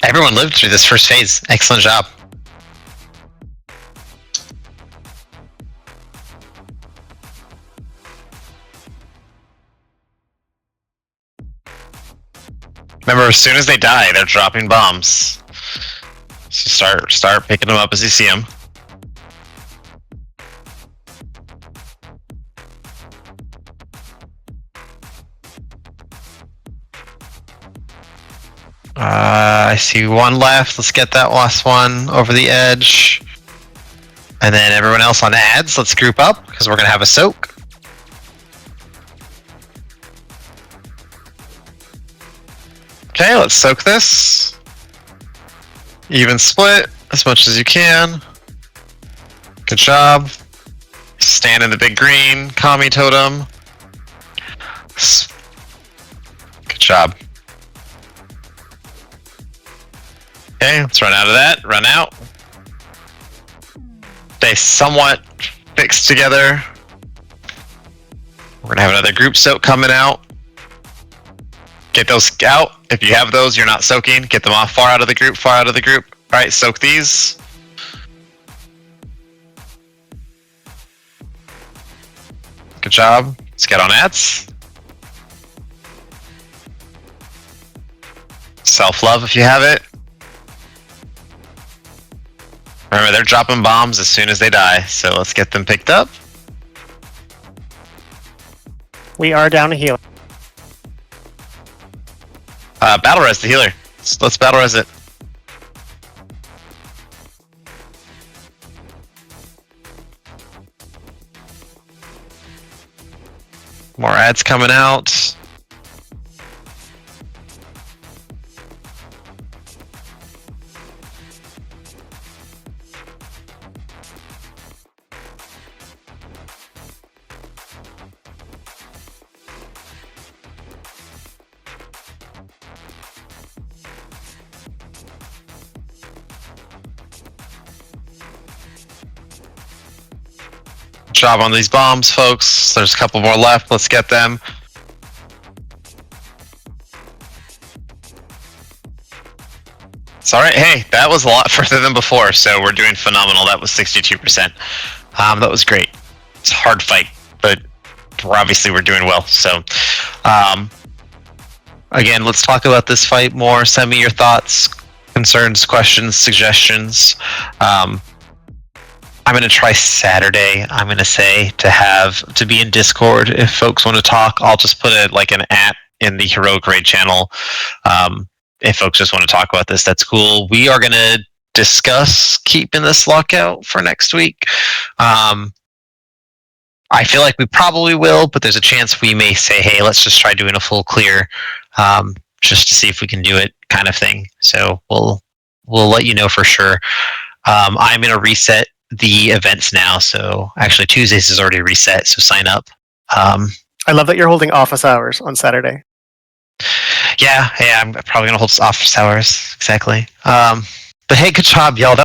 Everyone lived through this first phase. Excellent job. Remember, as soon as they die, they're dropping bombs. So start picking them up as you see them. I see one left. Let's get that last one over the edge. And then everyone else on ads, let's group up because we're going to have a soak. Okay, let's soak this. Even split as much as you can. Good job. Stand in the big green, Kami totem. Good job. Okay, let's run out of that. Run out. Stay somewhat fixed together. We're gonna have another group soak coming out. Get those out. If you have those, you're not soaking. Get them off far out of the group, far out of the group. All right, soak these. Good job. Let's get on ads. Self-love if you have it. Remember, they're dropping bombs as soon as they die, so let's get them picked up. We are down a healer. Battle res the healer. Let's battle res it. More ads coming out. Job on these bombs, folks. There's a couple more left. Let's get them. It's all right. Hey, that was a lot further than before, so we're doing phenomenal. That was 62%. That was great. It's a hard fight, but we're doing well. So, again, let's talk about this fight more. Send me your thoughts, concerns, questions, suggestions. I'm going to try Saturday. I'm going to say to be in Discord if folks want to talk. I'll just put an @ in the Heroic Raid channel. If folks just want to talk about this, that's cool. We are going to discuss keeping this lockout for next week. I feel like we probably will, but there's a chance we may say, hey, let's just try doing a full clear, just to see if we can do it, kind of thing. So we'll let you know for sure. I'm going to reset the events now. So actually Tuesdays is already reset, so sign up. I love that you're holding office hours on Saturday. Yeah, I'm probably going to hold office hours, exactly. But hey, good job, y'all.